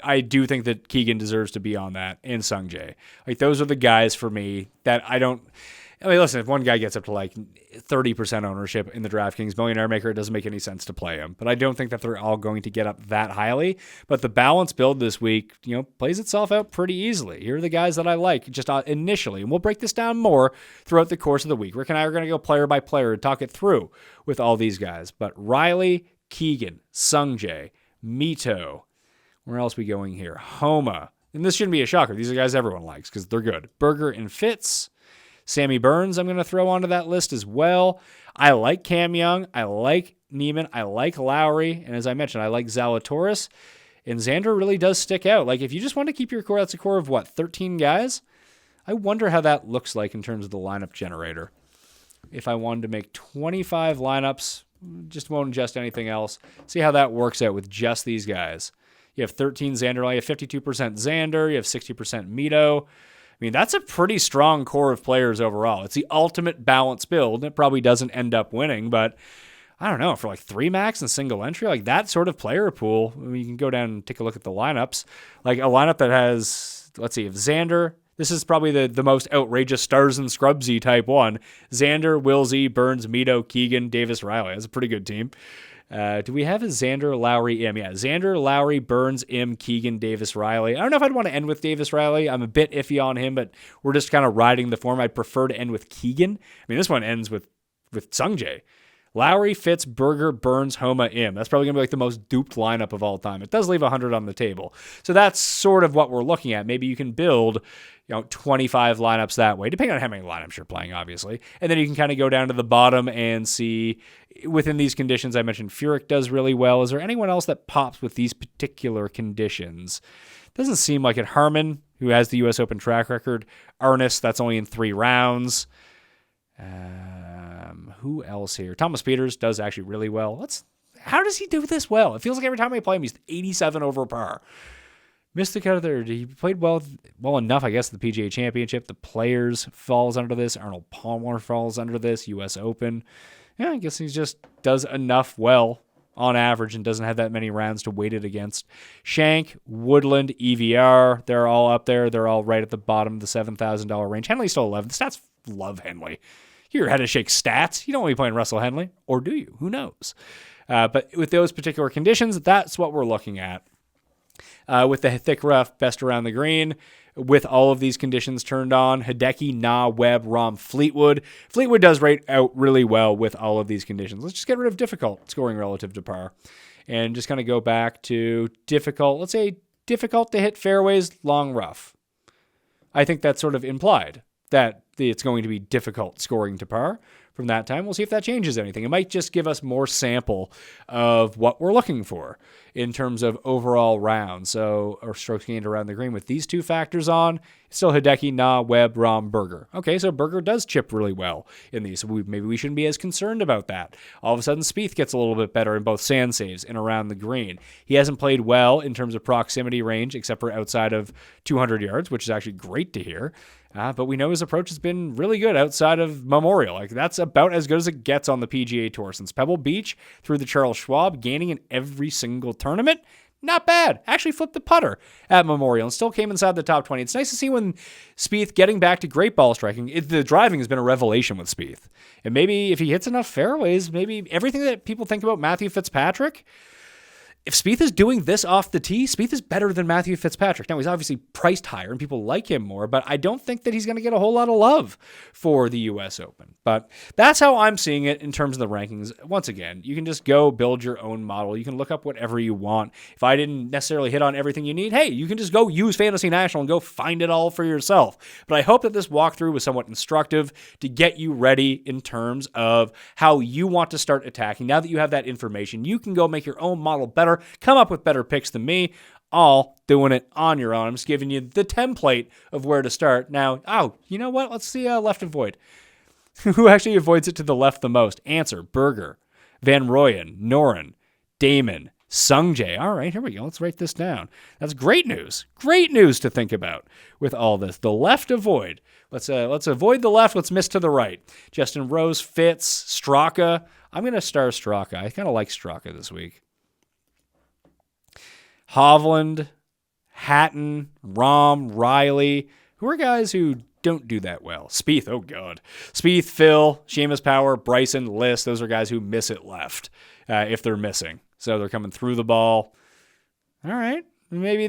I do think that Keegan deserves to be on that, and Sungjae. Like, those are the guys for me that I don't... I mean, listen, if one guy gets up to like 30% ownership in the DraftKings Millionaire Maker, it doesn't make any sense to play him. But I don't think that they're all going to get up that highly. But the balance build this week, plays itself out pretty easily. Here are the guys that I like just initially. And we'll break this down more throughout the course of the week. Rick and I are going to go player by player and talk it through with all these guys. But Riley, Keegan, Sungjae, Mito. Where else are we going here? Homa. And this shouldn't be a shocker. These are guys everyone likes because they're good. Berger and Fitz. Sammy Burns, I'm going to throw onto that list as well. I like Cam Young. I like Neiman. I like Lowry. And as I mentioned, I like Zalatoris. And Xander really does stick out. Like, if you just want to keep your core, that's a core of 13 guys? I wonder how that looks like in terms of the lineup generator. If I wanted to make 25 lineups, just won't adjust anything else. See how that works out with just these guys. You have 13 Xander. You have 52% Xander. You have 60% Mito. I mean, that's a pretty strong core of players overall. It's the ultimate balance build. It probably doesn't end up winning, but I don't know, for like 3 max and single entry, like that sort of player pool, I mean, you can go down and take a look at the lineups. Like a lineup that has, let's see, if Xander, this is probably the most outrageous stars and scrubsy type one. Xander, Wilsey, Burns, Mito, Keegan, Davis, Riley. That's a pretty good team. Do we have a Xander, Lowry, M? Yeah, Xander, Lowry, Burns, M, Keegan, Davis, Riley. I don't know if I'd want to end with Davis Riley. I'm a bit iffy on him, but we're just kind of riding the form. I'd prefer to end with Keegan. I mean, this one ends with Sungjae. Lowry, Fitz, Berger, Burns, Homa, M. That's probably going to be like the most duped lineup of all time. It does leave 100 on the table. So that's sort of what we're looking at. Maybe you can build 25 lineups that way, depending on how many lineups you're playing, obviously. And then you can kind of go down to the bottom and see within these conditions. I mentioned Furyk does really well. Is there anyone else that pops with these particular conditions? Doesn't seem like it. Harman, who has the U.S. Open track record. Ernest, that's only in 3 rounds. Who else here? Thomas Peters does actually really well. How does he do this well? It feels like every time I play him, he's 87 over par. Missed the cut of there. He played well enough, I guess, the PGA Championship. The Players falls under this. Arnold Palmer falls under this. U.S. Open. Yeah, I guess he just does enough well on average and doesn't have that many rounds to weight it against. Shank, Woodland, EVR, they're all up there. They're all right at the bottom of the $7,000 range. Henley's still 11. The stats love Henley. You're head to shake stats. You don't want to be playing Russell Henley, or do you? Who knows? But with those particular conditions, that's what we're looking at. With the thick rough, best around the green, with all of these conditions turned on, Hideki, Na, Webb, Rahm, Fleetwood. Fleetwood does rate out really well with all of these conditions. Let's just get rid of difficult scoring relative to par and just kind of go back to difficult. Let's say difficult to hit fairways, long rough. I think that's sort of implied that it's going to be difficult scoring to par from that time. We'll see if that changes anything. It might just give us more sample of what we're looking for in terms of overall rounds. Or strokes gained around the green with these 2 factors on. It's still Hideki, Na, Webb, Rahm, Berger. Okay, so Berger does chip really well in these. So maybe we shouldn't be as concerned about that. All of a sudden, Spieth gets a little bit better in both sand saves and around the green. He hasn't played well in terms of proximity range, except for outside of 200 yards, which is actually great to hear. But we know his approach has been really good outside of Memorial. Like, that's about as good as it gets on the PGA Tour. Since Pebble Beach through the Charles Schwab, gaining in every single tournament, not bad. Actually flipped the putter at Memorial and still came inside the top 20. It's nice to see when Spieth getting back to great ball striking. The driving has been a revelation with Spieth. And maybe if he hits enough fairways, maybe everything that people think about Matthew Fitzpatrick, if Spieth is doing this off the tee, Spieth is better than Matthew Fitzpatrick. Now, he's obviously priced higher and people like him more, but I don't think that he's going to get a whole lot of love for the U.S. Open. But that's how I'm seeing it in terms of the rankings. Once again, you can just go build your own model. You can look up whatever you want. If I didn't necessarily hit on everything you need, hey, you can just go use Fantasy National and go find it all for yourself. But I hope that this walkthrough was somewhat instructive to get you ready in terms of how you want to start attacking. Now that you have that information, you can go make your own model better. Come up with better picks than me, all doing it on your own. I'm just giving you the template of where to start. Now, you know what? Let's see left avoid. Who actually avoids it to the left the most? Answer, Berger, Van Rooyen, Noren, Damon, Sungjae. All right, here we go. Let's write this down. That's great news. Great news to think about with all this. The left avoid. Let's avoid the left. Let's miss to the right. Justin Rose, Fitz, Straka. I'm going to star Straka. I kind of like Straka this week. Hovland, Hatton, Rahm, Riley, who are guys who don't do that well. Spieth, oh God. Spieth, Phil, Seamus Power, Bryson, List, those are guys who miss it left if they're missing. So they're coming through the ball. All right. Maybe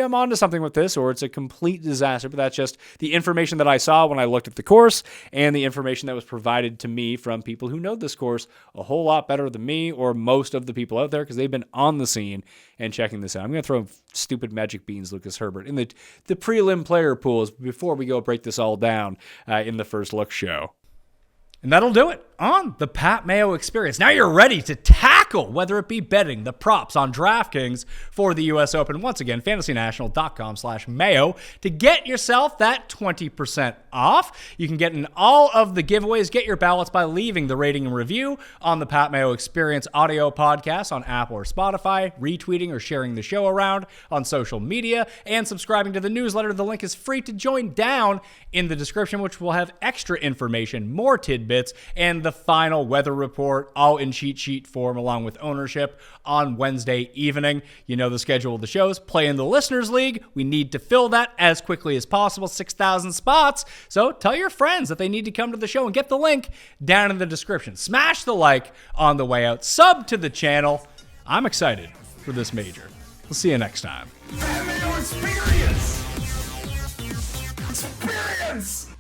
I'm onto something with this, or it's a complete disaster, but that's just the information that I saw when I looked at the course and the information that was provided to me from people who know this course a whole lot better than me or most of the people out there because they've been on the scene and checking this out. I'm going to throw stupid magic beans, Lucas Herbert, in the prelim player pools before we go break this all down in the first look show. And that'll do it on the Pat Mayo Experience. Now you're ready to tackle, whether it be betting, the props on DraftKings for the U.S. Open. Once again, fantasynational.com/Mayo to get yourself that 20% off. You can get in all of the giveaways. Get your ballots by leaving the rating and review on the Pat Mayo Experience audio podcast on Apple or Spotify, retweeting or sharing the show around on social media, and subscribing to the newsletter. The link is free to join down in the description, which will have extra information, more tidbits, and the final weather report, all in cheat sheet form, along with ownership on Wednesday evening. You know the schedule of the shows. Play in the Listeners League. We need to fill that as quickly as possible, 6,000 spots. So tell your friends that they need to come to the show and get the link down in the description. Smash the like on the way out. Sub to the channel. I'm excited for this major. We'll see you next time. Pat Mayo Experience! Experience!